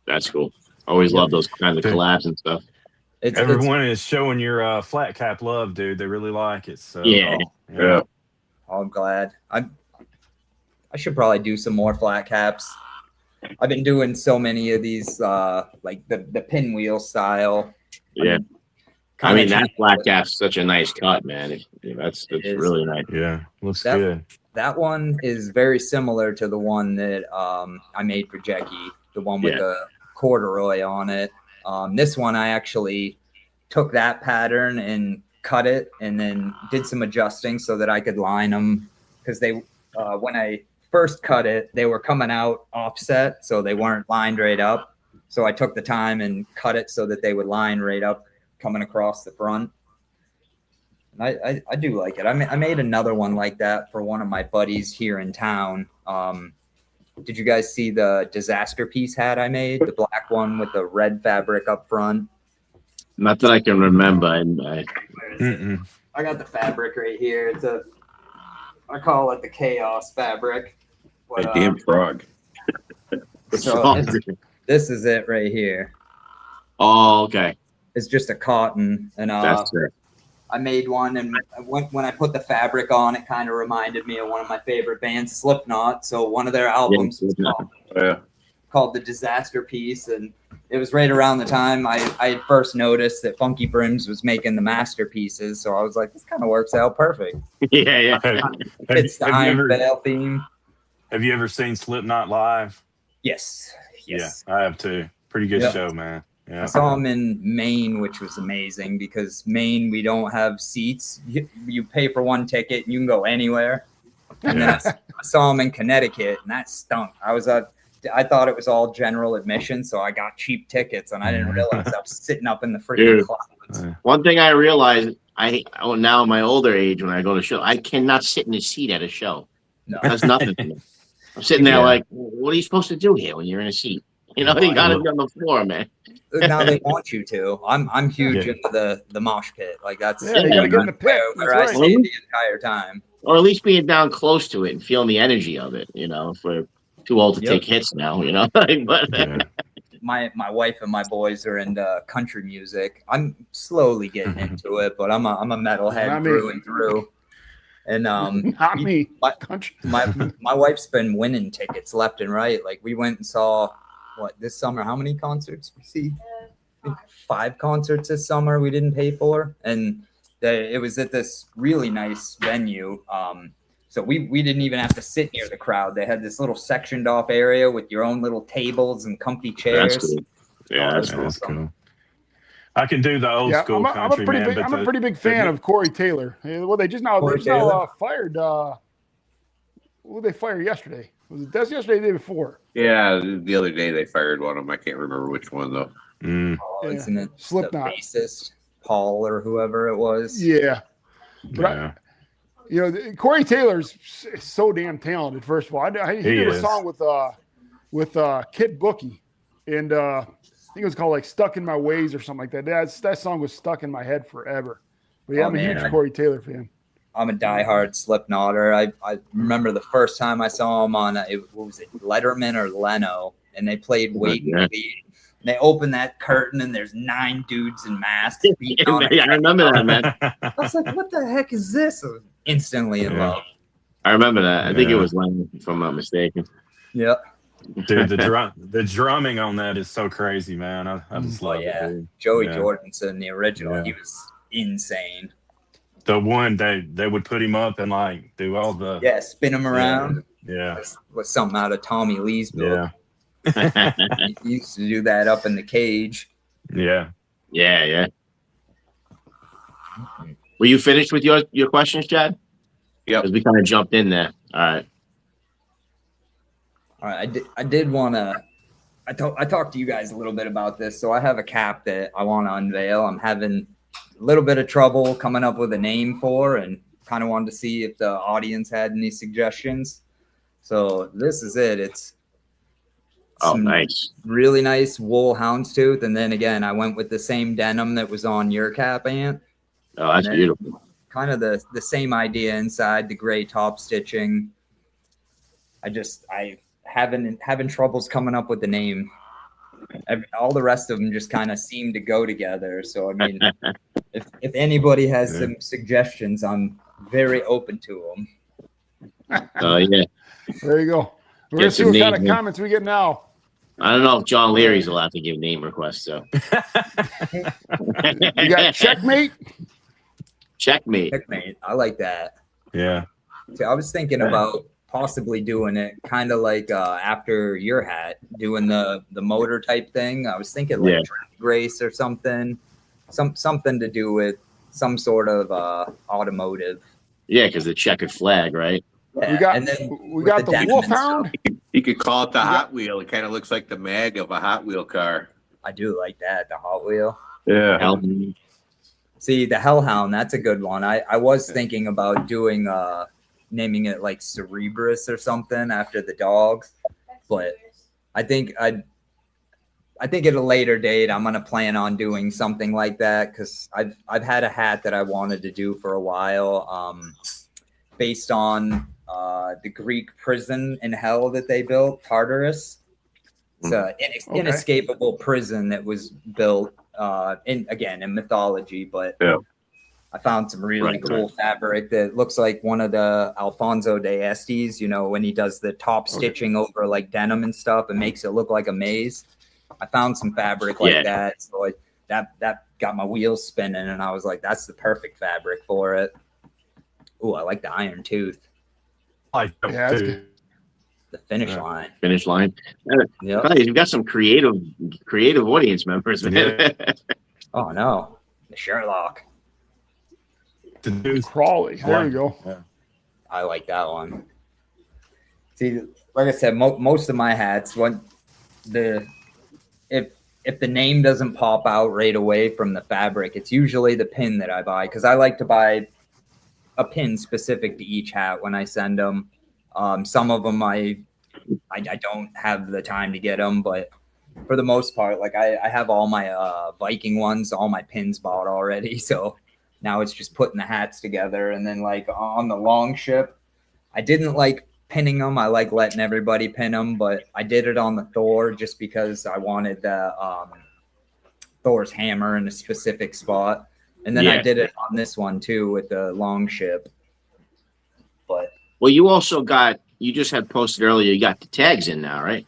That's cool. Always love those kind of collabs and stuff. Everyone is showing your flat cap love, dude. They really like it. So yeah. I'm glad. I should probably do some more flat caps. I've been doing so many of these, like the pinwheel style. Yeah. I mean, that flat cap's such a nice cut, man. That's really nice. Yeah, looks good. That one is very similar to the one that I made for Jackie, the one with the corduroy on it. This one, I actually took that pattern and cut it and then did some adjusting so that I could line them, because they, when I first cut it, they were coming out offset, so they weren't lined right up. So I took the time and cut it so that they would line right up coming across the front. I do like it. I made another one like that for one of my buddies here in town. Did you guys see the disaster piece hat I made? The black one with the red fabric up front? Not that I can remember. I got the fabric right here. I call it the chaos fabric. That damn frog. So this is it right here. Oh, okay. It's just a cotton, and That's it. I made one, and when I put the fabric on, it kind of reminded me of one of my favorite bands, Slipknot. So one of their albums was called The Disaster Piece, and it was right around the time I had first noticed that Funky Brims was making the masterpieces. So I was like, this kind of works out perfect. Yeah. It's the Ironveil theme. Have you ever seen Slipknot live? Yes. Yeah, I have too. Pretty good show, man. Yeah. I saw them in Maine, which was amazing, because Maine, we don't have seats. You pay for one ticket and you can go anywhere. And then I saw them in Connecticut, and that stunk. I thought it was all general admission, so I got cheap tickets, and I didn't realize I was sitting up in the freaking clouds. One thing I realized, now in my older age, when I go to show, I cannot sit in a seat at a show. No. That's nothing to me. I'm sitting there like, what are you supposed to do here when you're in a seat? You know, you got to be on the floor, man. Now they want you to. I'm huge into the mosh pit. Like that's you gotta get in the pit. where I stay the entire time. Or at least being down close to it and feeling the energy of it. You know, if we're too old to take hits now, you know. But my wife and my boys are into country music. I'm slowly getting into it, but I'm a metalhead through and through. And not me. My wife's been winning tickets left and right. Like we went and saw this summer. How many concerts we see? 5 concerts this summer we didn't pay for, and it was at this really nice venue. So we didn't even have to sit near the crowd. They had this little sectioned off area with your own little tables and comfy chairs. That's cool. Yeah, that's cool. I can do the old school country, I'm a pretty big fan of Corey Taylor. Well, they just now fired. Who they fired yesterday? Was it yesterday or the day before? Yeah, the other day they fired one of them. I can't remember which one though. Isn't it Slipknot? The bassist, Paul or whoever it was. Yeah. But Corey Taylor's so damn talented. First of all, he did a song with Kid Bookie, and I think it was called like "Stuck in My Ways" or something like that. That song was stuck in my head forever. But I'm a huge Corey Taylor fan. I'm a diehard Slipknotter. I remember the first time I saw him on what was it, Letterman or Leno, and they played Wait and Bleed. And they opened that curtain, and there's 9 dudes in masks. I remember that, man. I was like, "What the heck is this?" I was instantly in love. I remember that. I think it was Leno, if I'm not mistaken. Yep. Dude, the drumming on that is so crazy, man. I just love it. Dude. Joey Jordanson, the original, he was insane. The one they would put him up and like do all the spin him around. Was something out of Tommy Lee's book. He used to do that up in the cage. Yeah. Were you finished with your questions, Chad? Yeah, because we kind of jumped in there. All right. I did want to. I talked to you guys a little bit about this, so I have a cap that I want to unveil. I'm having little bit of trouble coming up with a name for, and kind of wanted to see if the audience had any suggestions. So this is it. It's nice. Really nice wool houndstooth. And then again, I went with the same denim that was on your cap, Ant. Oh, that's beautiful. Kind of the same idea inside, the gray top stitching. I having troubles coming up with the name. All the rest of them just kind of seem to go together. So I mean, if anybody has some suggestions, I'm very open to them. Oh yeah. There you go. We're gonna see what kind of comments we get now. I don't know if John Leary's allowed to give name requests, so. You got checkmate. Checkmate. I like that. Yeah. See, I was thinking about possibly doing it kind of like after your hat, doing the motor type thing. I was thinking like drag race or something to do with some sort of automotive. Yeah, because the checkered flag, right? Yeah. We got the Wolfhound. You could call it the Hot Wheel. It kind of looks like the mag of a Hot Wheel car. I do like that, the Hot Wheel. Yeah. See, the Hellhound, that's a good one. I was thinking about doing naming it like Cerebrus or something after the dog, but I think at a later date I'm gonna plan on doing something like that, because I've had a hat that I wanted to do for a while, based on the Greek prison in hell that they built, Tartarus. It's an inescapable prison that was built in mythology, but I found some really cool fabric that looks like one of the Alfonso de Estes, when he does the top stitching over like denim and stuff and makes it look like a maze. I found some fabric like that. So that got my wheels spinning, and I was like, that's the perfect fabric for it. Ooh, I like the iron tooth. The finish line. Finish line. You've got some creative audience members, man. Yeah. Oh no, the Sherlock. The new Crawley. There we go. Yeah. I like that one. See, like I said, most of my hats, if the name doesn't pop out right away from the fabric, it's usually the pin that I buy, because I like to buy a pin specific to each hat when I send them. Some of them I don't have the time to get them, but for the most part, like I have all my Viking ones, all my pins bought already. So now it's just putting the hats together. And then like on the long ship, I didn't like pinning them. I like letting everybody pin them, but I did it on the Thor just because I wanted the Thor's hammer in a specific spot. And then I did it on this one too with the long ship. But you just had posted earlier, you got the tags in now, right?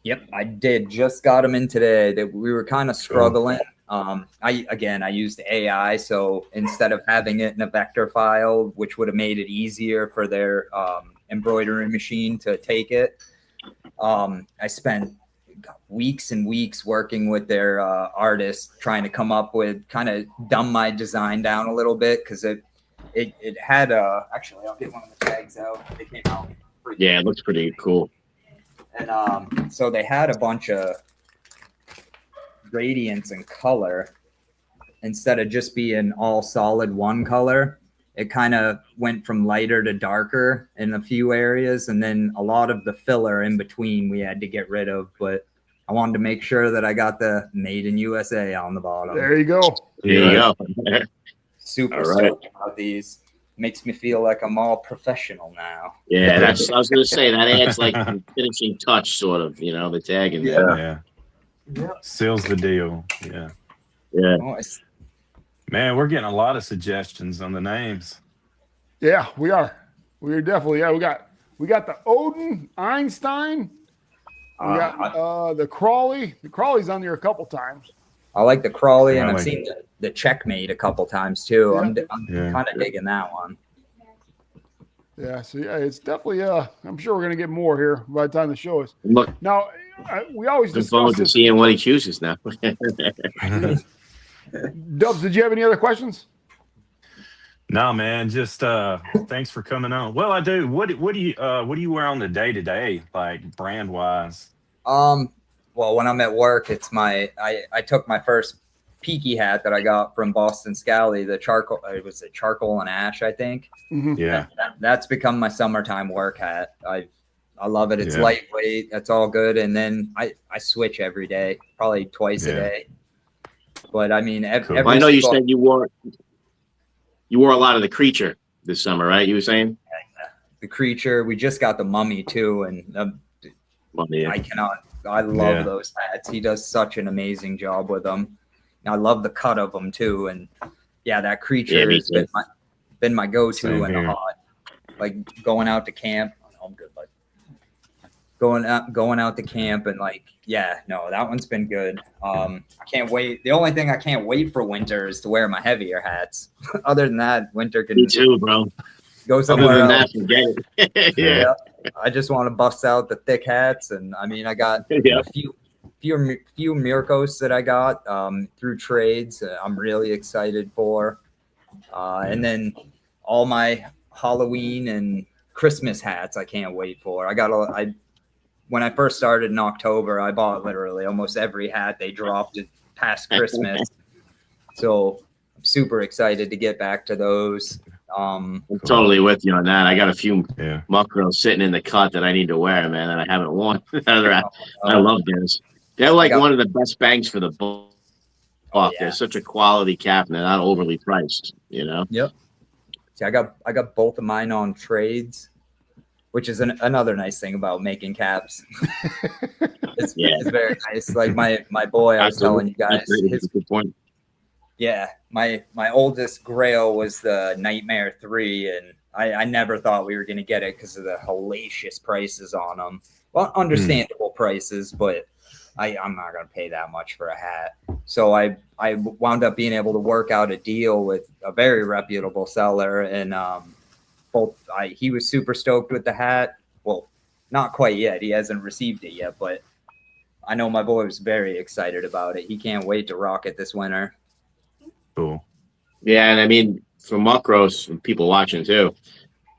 Yep, I did. Just got them in today. That we were kind of struggling. I used AI, so instead of having it in a vector file, which would have made it easier for their embroidery machine to take it, I spent weeks and weeks working with their artists trying to come up with, kind of dumb my design down a little bit, because it had actually I'll get one of the tags out. They came out. It looks pretty cool. And so they had a bunch of gradients in color. Instead of just being all solid one color, it kind of went from lighter to darker in a few areas, and then a lot of the filler in between we had to get rid of. But I wanted to make sure that I got the Made in USA on the bottom. There you go. There you go. Super stoked about these. Makes me feel like I'm all professional now. Yeah, I was going to say, that adds like a finishing touch, sort of, the tag in there. Yeah. Seals the deal. Yeah. Nice. Man, we're getting a lot of suggestions on the names. Yeah, we are. We are definitely. Yeah, we got the Odin, Einstein. We got the Crawley. The Crawley's on there a couple times. I like the Crawley, and I've seen the Checkmate a couple times too. Yeah. I'm kind of digging that one. Yeah, so it's definitely. I'm sure we're gonna get more here by the time the show is. Look, now we always discuss forward to seeing what he chooses now. Dubs, did you have any other questions? No, man. Just thanks for coming on. Well, I do. What do you wear on the day-to-day, like brand wise? Well, when I'm at work, it's I took my first Peaky hat that I got from Boston Scally, the charcoal, it was a charcoal and ash, I think. Yeah. That's become my summertime work hat. I love it. It's Yeah. lightweight. That's all good. And then I switch every day, probably twice a day. But I mean, Cool. every I know you single- said you wore a lot of the creature this summer, right? You were saying the creature. We just got the mummy too, and I love those hats. He does such an amazing job with them. I love the cut of them too, and that creature has been my go-to in the hot. Like going out to camp. I'm good, but going out to camp and that one's been good. I can't wait. The only thing I can't wait for winter is to wear my heavier hats. Other than that, winter can. Me too, bro. Go somewhere else. That, forget it. Yeah. I just want to bust out the thick hats, and I mean, I got a few Mirkos that I got through trades. I'm really excited for, and then all my Halloween and Christmas hats. I can't wait for. When I first started in October, I bought literally almost every hat they dropped past Christmas. So I'm super excited to get back to those. I'm totally with you on that. I got a few Muckros sitting in the cut that I need to wear, man, that I haven't worn. I love those. They're like one of the best bangs for the buck. They're such a quality cap, and they're not overly priced, you know? Yep. See, I got both of mine on trades, which is another nice thing about making caps. It's very nice. Like my boy, I was telling you guys, good point. Yeah, my oldest Grail was the Nightmare 3, and I never thought we were going to get it because of the hellacious prices on them. Well, understandable prices, but I'm not going to pay that much for a hat. So I wound up being able to work out a deal with a very reputable seller, and he was super stoked with the hat. Well, not quite yet. He hasn't received it yet, but I know my boy was very excited about it. He can't wait to rock it this winter. Cool. Yeah, and I mean, for Muckros, people watching too,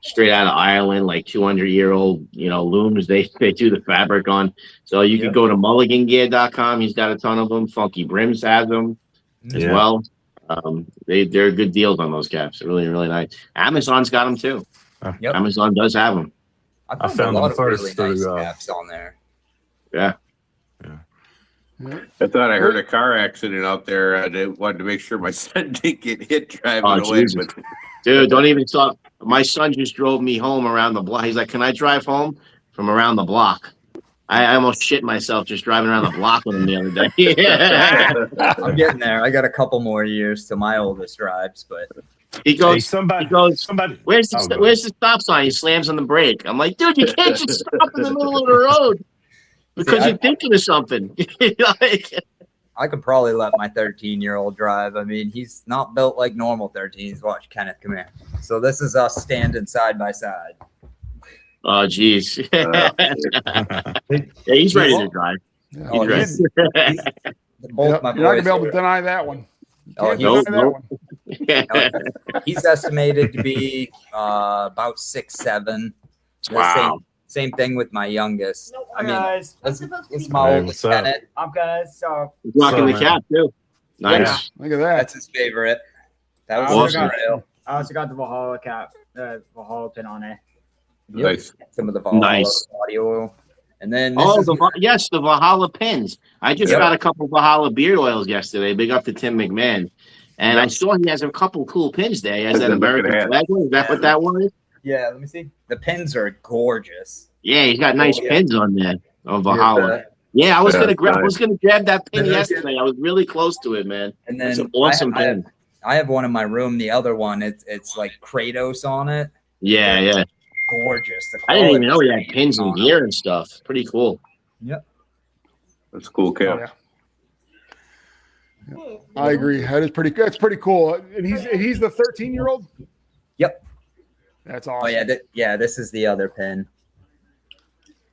straight out of Ireland, like 200-year-old, looms, they do the fabric on. So you can go to mulligangear.com. He's got a ton of them. Funky Brims has them as well. They're good deals on those caps. They're really, really nice. Amazon's got them too. Amazon does have them. I found a lot of really nice caps on there. Yeah. I thought I heard a car accident out there. I wanted to make sure my son didn't get hit driving away. But... Dude, don't even talk. My son just drove me home around the block. He's like, "Can I drive home from around the block?" I almost shit myself just driving around the block with him the other day. I'm getting there. I got a couple more years to my oldest drives, but he goes, hey, somebody, where's the stop sign? He slams on the brake. I'm like, dude, you can't just stop in the middle of the road. Because you're thinking of something. I could probably let my 13-year-old drive. I mean, he's not built like normal 13s. Watch, Kenneth, come here. So this is us standing side by side. Oh, geez. He's ready to drive. You're not going to be able to deny that one. He's estimated to be about 6'7". Wow. Same thing with my youngest. Nope, I mean, guys. it's my oldest Kenneth. I'm guys. So he's rocking the cap too. Nice. Yeah, look at that. That's his favorite. That was awesome. I also got the Valhalla cap, Valhalla pin on it. Nice. Some of the Valhalla body oil. And then the Valhalla pins. I just got a couple of Valhalla beard oils yesterday. Big up to Tim McMahon. And I saw he has a couple cool pins there. He has that American flag one. Is that what that one is? Yeah, let me see. The pins are gorgeous. Yeah, he's got nice pins on there on Valhalla. Yeah, I was gonna grab that pin yesterday. I was really close to it, man. And then it's an awesome pin. I have one in my room. The other one, it's like Kratos on it. Yeah. Gorgeous. I didn't even know he had pins and gear and stuff. Pretty cool. Yep. That's cool, cap. Yeah. I agree. That is pretty good. It's pretty cool. And he's the 13-year-old? Yep. That's awesome. Oh yeah, this is the other pin.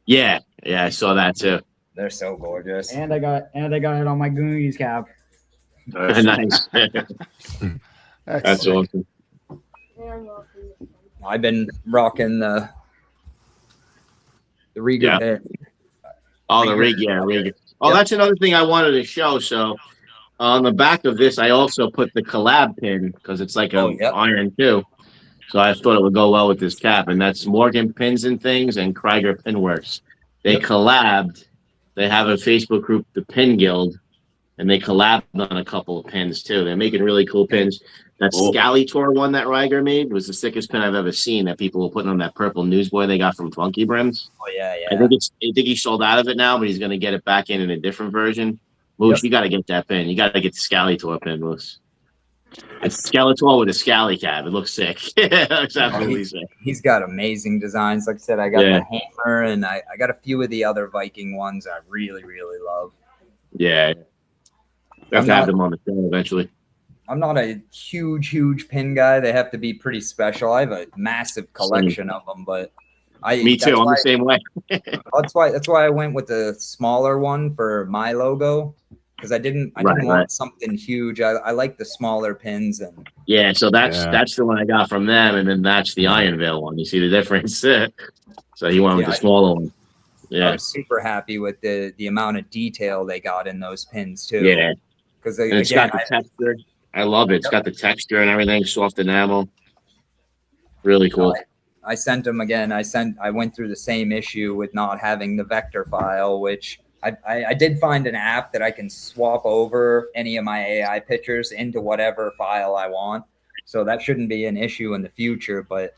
Yeah, I saw that too. They're so gorgeous. And I got it on my Goonies cap. Nice. That's awesome. I've been rocking the Riga. Yeah. The rig. Oh, that's another thing I wanted to show. So On the back of this, I also put the collab pin because it's like a iron too. So I thought it would go well with this cap, and that's Morgan Pins and Things and Krieger Pinworks. They collabed. They have a Facebook group, the Pin Guild, and they collabed on a couple of pins too. They're making really cool pins. That Scalitor one that Ryger made was the sickest pin I've ever seen. That people were putting on that purple newsboy they got from Funky Brims. Oh yeah. I think he sold out of it now, but he's going to get it back in a different version. Moose, you got to get that pin. You got to get the Scalitor pin, Moose. It's Skeletor with a Scally cap. It looks sick. It's absolutely sick. He's got amazing designs. Like I said, I got the hammer, and I got a few of the other Viking ones I really, really love. Yeah. I have to have them on the show eventually. I'm not a huge pin guy. They have to be pretty special. I have a massive collection of them, but me too. I'm the same way. That's why I went with the smaller one for my logo, because I didn't want something huge. I like the smaller pins, and so that's the one I got from them, and then that's the Ironveil one. You see the difference? So he went with the smaller one. Yeah, I was super happy with the amount of detail they got in those pins too. Yeah, because it's got the texture. I love it. It's got the texture and everything, soft enamel. Really cool. I sent them again. I went through the same issue with not having the vector file, which I did find an app that I can swap over any of my AI pictures into whatever file I want. So that shouldn't be an issue in the future, but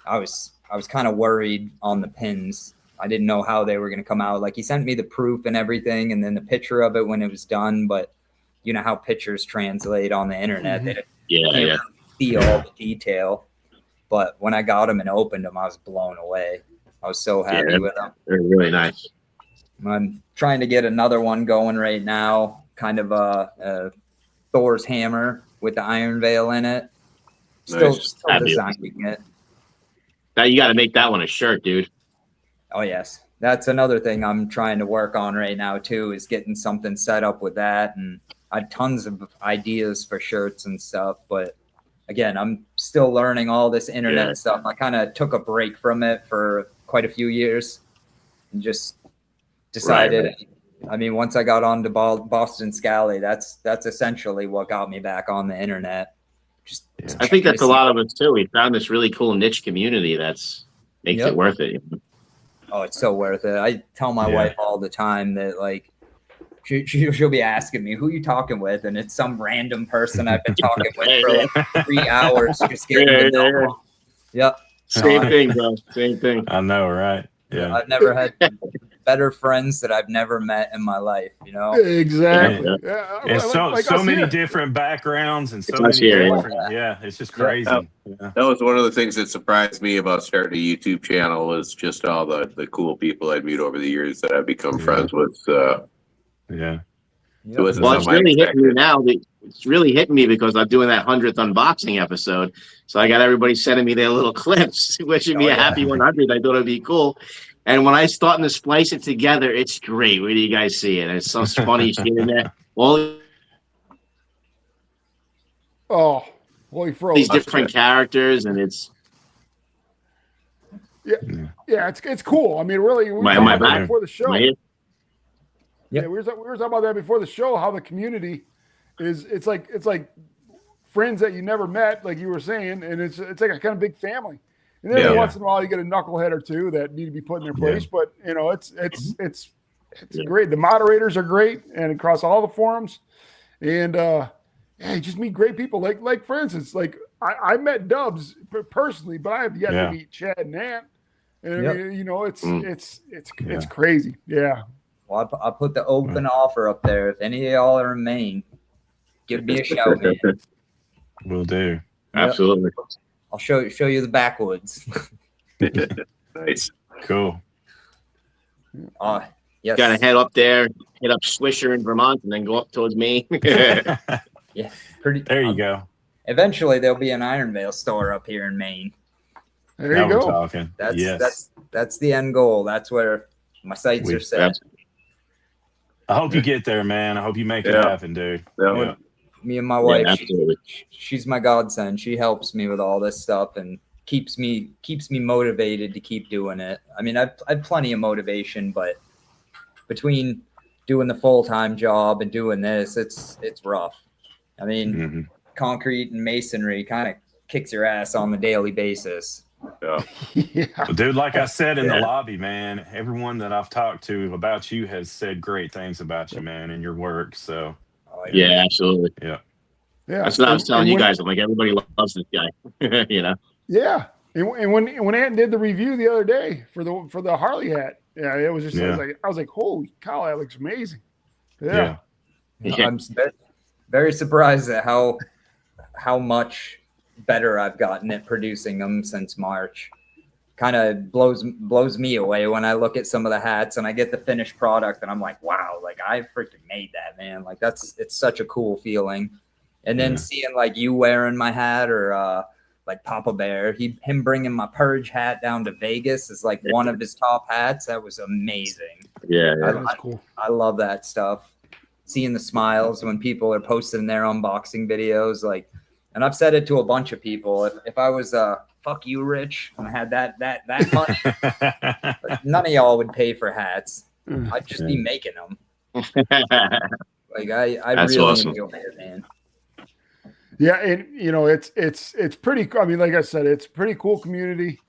I was kind of worried on the pins. I didn't know how they were going to come out. Like, he sent me the proof and everything, and then the picture of it when it was done, but you know how pictures translate on the internet. They can't really see all the detail. But when I got them and opened them, I was blown away. I was so happy with them. They're really nice. I'm trying to get another one going right now, kind of a Thor's hammer with the Ironveil in it. Still designing it. Now you got to make that one a shirt, dude. Oh, yes. That's another thing I'm trying to work on right now, too, is getting something set up with that. And I had tons of ideas for shirts and stuff. But, again, I'm still learning all this internet stuff. I kind of took a break from it for quite a few years and just decided. I mean, once I got on to Boston Scally, that's essentially what got me back on the internet. I think that's a lot of us, too. We found this really cool niche community that's makes it worth it. Oh, it's so worth it. I tell my wife all the time that, like, she'll be asking me, who you talking with? And it's some random person I've been talking with for like 3 hours just getting to know them. Yep. Same thing, bro. Same thing. I know, right? Yeah. I've never had better friends that I've never met in my life, you know? Exactly. And so many different backgrounds and so many different, it's just crazy. That was one of the things that surprised me about starting a YouTube channel, was just all the cool people I'd meet over the years that I've become friends with. Well, it's really hitting me now. It's really hitting me because I'm doing that 100th unboxing episode. So I got everybody sending me their little clips, wishing me a happy 100. I thought it'd be cool. And when I start to splice it together, it's great. Where do you guys see it? It's so funny shit in there. All these different characters, and it's it's cool. I mean, really, we were talking about before the show. We were talking about that before the show. How the community is, it's like friends that you never met, like you were saying, and it's like a kind of big family. And then every once in a while, you get a knucklehead or two that need to be put in their place. But you know, it's great. The moderators are great, and across all the forums, and you just meet great people. Like for instance, like I met Dubs personally, but I have yet to meet Chad and Ant. And I mean, you know, it's crazy. Yeah. Well, I'll put the open offer up there. If any of y'all are in Maine, give me a shout, man. Will do. Absolutely. I'll show you the backwoods. Nice. Cool. Yes. Got to head up there, hit up Swisher in Vermont, and then go up towards Maine. Yeah, pretty. There you go. Eventually, there'll be an Ironveil store up here in Maine. There you go. We're talking. That's the end goal. That's where my sights are set. I hope you get there, man. I hope you make it happen, dude. Yeah. Me and my wife, absolutely. She's my godsend. She helps me with all this stuff and keeps me motivated to keep doing it. I mean, I've plenty of motivation, but between doing the full-time job and doing this, it's rough. I mean, Mm-hmm. concrete and masonry kind of kicks your ass on the daily basis. Yeah. Yeah. Well, dude, like I said in the Yeah. lobby, man, everyone that I've talked to about you has said great things about you, man, and your work. So, Oh, Yeah, absolutely. yeah. Yeah. That's what I was telling you when- guys. I'm like, everybody loves this guy. You know? Yeah. And when Ant did the review the other day for the Harley hat, yeah, it was just Yeah. I was like, holy cow, that looks amazing. Yeah. Yeah. I'm very surprised at how much better I've gotten at producing them since March. Kind of blows me away when I look at some of the hats and I get the finished product and I'm like, wow, like I freaking made that, man. Like it's such a cool feeling. And then Yeah. seeing like you wearing my hat or like Papa Bear, him bringing my Purge hat down to Vegas is like one of his top hats. That was amazing. Yeah. That's cool. I love that stuff. Seeing the smiles when people are posting their unboxing videos, like, and I've said it to a bunch of people. If I was fuck you, Rich, and I had that money, none of y'all would pay for hats. I'd just be making them. Like I That's really awesome. enjoy it, man. Yeah, and you know it's pretty. I mean, like I said, it's a pretty cool community,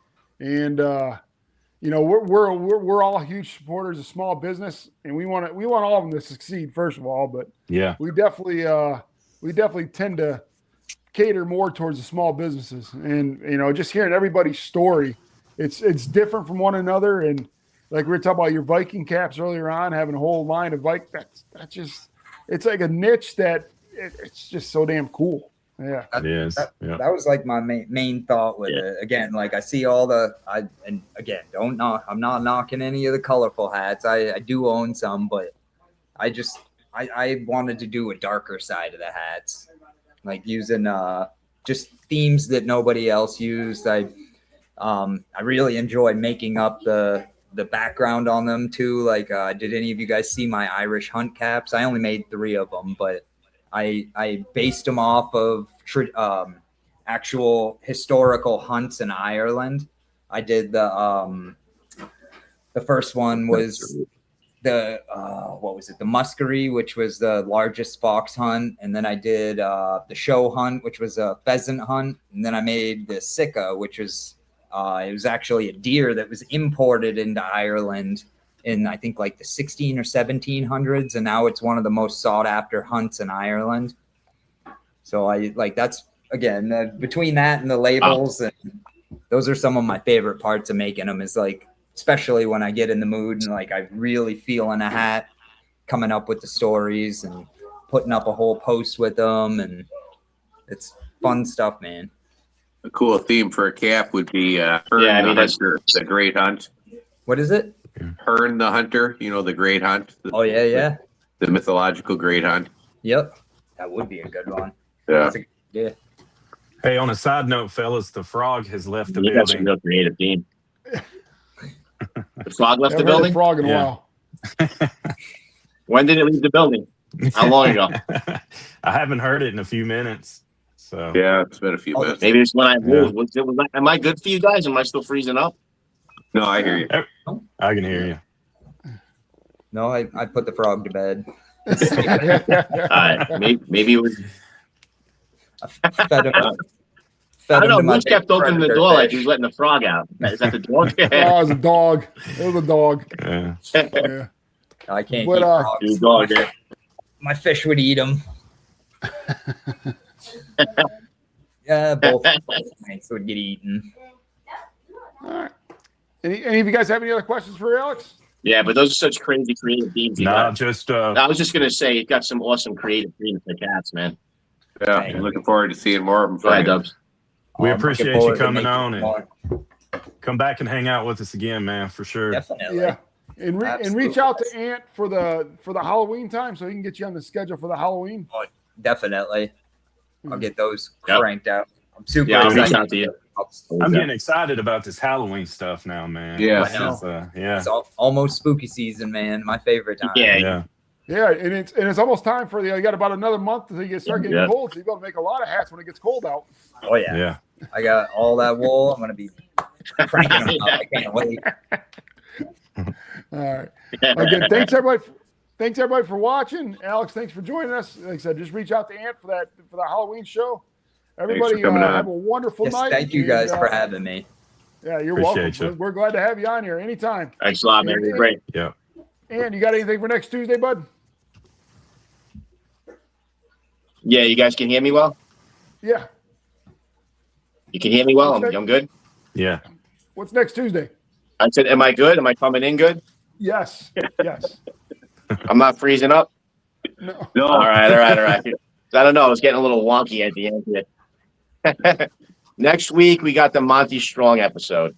and you know we're all huge supporters of small business, and we want all of them to succeed first of all. But Yeah. we definitely tend to cater more towards the small businesses, and you know just hearing everybody's story, it's different from one another, and like we were talking about your Viking caps earlier on, having a whole line of that's just it's like a niche that it's just so damn cool. Yeah. It is. Yeah. That was like my main thought with it. Again, like I see all and again, I'm not knocking any of the colorful hats. I do own some, but I wanted to do a darker side of the hats, like using just themes that nobody else used. I really enjoy making up the background on them too. Like, did any of you guys see my Irish hunt caps? I only made 3 of them, but I based them off of actual historical hunts in Ireland. I did the first one was the what was it? The muskery, which was the largest fox hunt, and then I did the show hunt, which was a pheasant hunt, and then I made the sika, which was it was actually a deer that was imported into Ireland in I think like the 16 or 1700s, and now it's one of the most sought after hunts in Ireland. So I like that's again between that and the labels, and those are some of my favorite parts of making them. Is like especially when I get in the mood and like I really feel in a hat, coming up with the stories and putting up a whole post with them, and it's fun stuff, man. A cool theme for a cap would be Hearn the Hunter, the Great Hunt. What is it? Hearn the Hunter, you know, the Great Hunt. Oh yeah. The mythological Great Hunt. Yep, that would be a good one. Yeah. Yeah. Hey, on a side note, fellas, the frog has left the You got some building. real creative team. The frog left the Haven't heard building? a frog in a Yeah. while. When did it leave the building? How long ago? I haven't heard it in a few minutes. So Yeah, it's been a few minutes. Maybe it's when I moved. Am I good for you guys? Am I still freezing up? No, I hear you. I can hear you. No, I put the frog to bed. All right. Maybe it was. I fed him. I don't to know. my Moose kept opening the predator door like fish. he was letting the frog out. Is that the dog? Oh, it was a dog. It was a dog. Yeah. Yeah. I can't But, eat frogs. Your dog, yeah. My fish would eat them. Yeah, both nights would get eaten. All right. Any of you guys have any other questions for Alex? Yeah, but those are such crazy creative teams. Nah, just I was just gonna say, you've got some awesome creative teams for cats, man. Yeah, I'm looking forward to seeing more of them. Go ahead, Dubs. we I'm looking appreciate you forward to coming making on and more. come back and hang out with us again, man, for sure. Definitely. Yeah. And reach out to Ant for the Halloween time so he can get you on the schedule for the Halloween. Definitely. I'll get those Yep. cranked out. I'm super Yeah, I'll reach excited. out to you. I'm getting excited about this Halloween stuff now, man. Yeah. This is, yeah. It's almost spooky season, man. My favorite time. Yeah. Yeah. Yeah, and it's almost time for you got about another month until you start getting Yeah. cold, so you got to make a lot of hats when it gets cold out. Oh yeah. Yeah. I got all that wool. I'm gonna be cranking them out. I can't wait. All right. Again, thanks everybody. thanks everybody for watching. Alex, thanks for joining us. Like I said, just reach out to Ant for that Halloween show. Everybody coming on. have a wonderful Yes, night. thank you guys for having me. Yeah, you're Appreciate welcome. you. We're glad to have you on here anytime. Thanks a lot, man. You're great. Yeah. And you got anything for next Tuesday, bud? Yeah, you guys can hear me well? Yeah. You can hear me well? Okay. I'm good? Yeah. What's next Tuesday? I said, am I good? Am I coming in good? Yes. Yes. I'm not freezing up? No. No. All right. I don't know. I was getting a little wonky at the end here. Next week, we got the Monty Strong episode.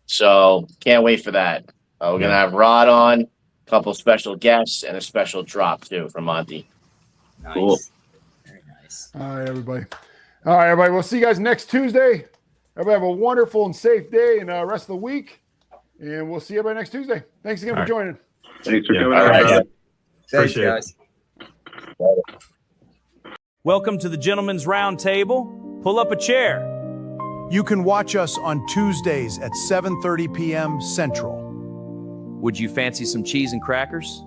So can't wait for that. We're going to have Rod on, a couple special guests, and a special drop, too, from Monty. Nice. Cool. Very nice. All right, everybody. All right, everybody. We'll see you guys next Tuesday. Everybody have a wonderful and safe day and rest of the week. And we'll see everybody next Tuesday. Thanks again for joining. Thanks for Yeah. coming All on. right, brother. Thanks, Appreciate it. guys. Welcome to the Gentleman's Roundtable. Pull up a chair. You can watch us on Tuesdays at 7:30 p.m. Central. Would you fancy some cheese and crackers?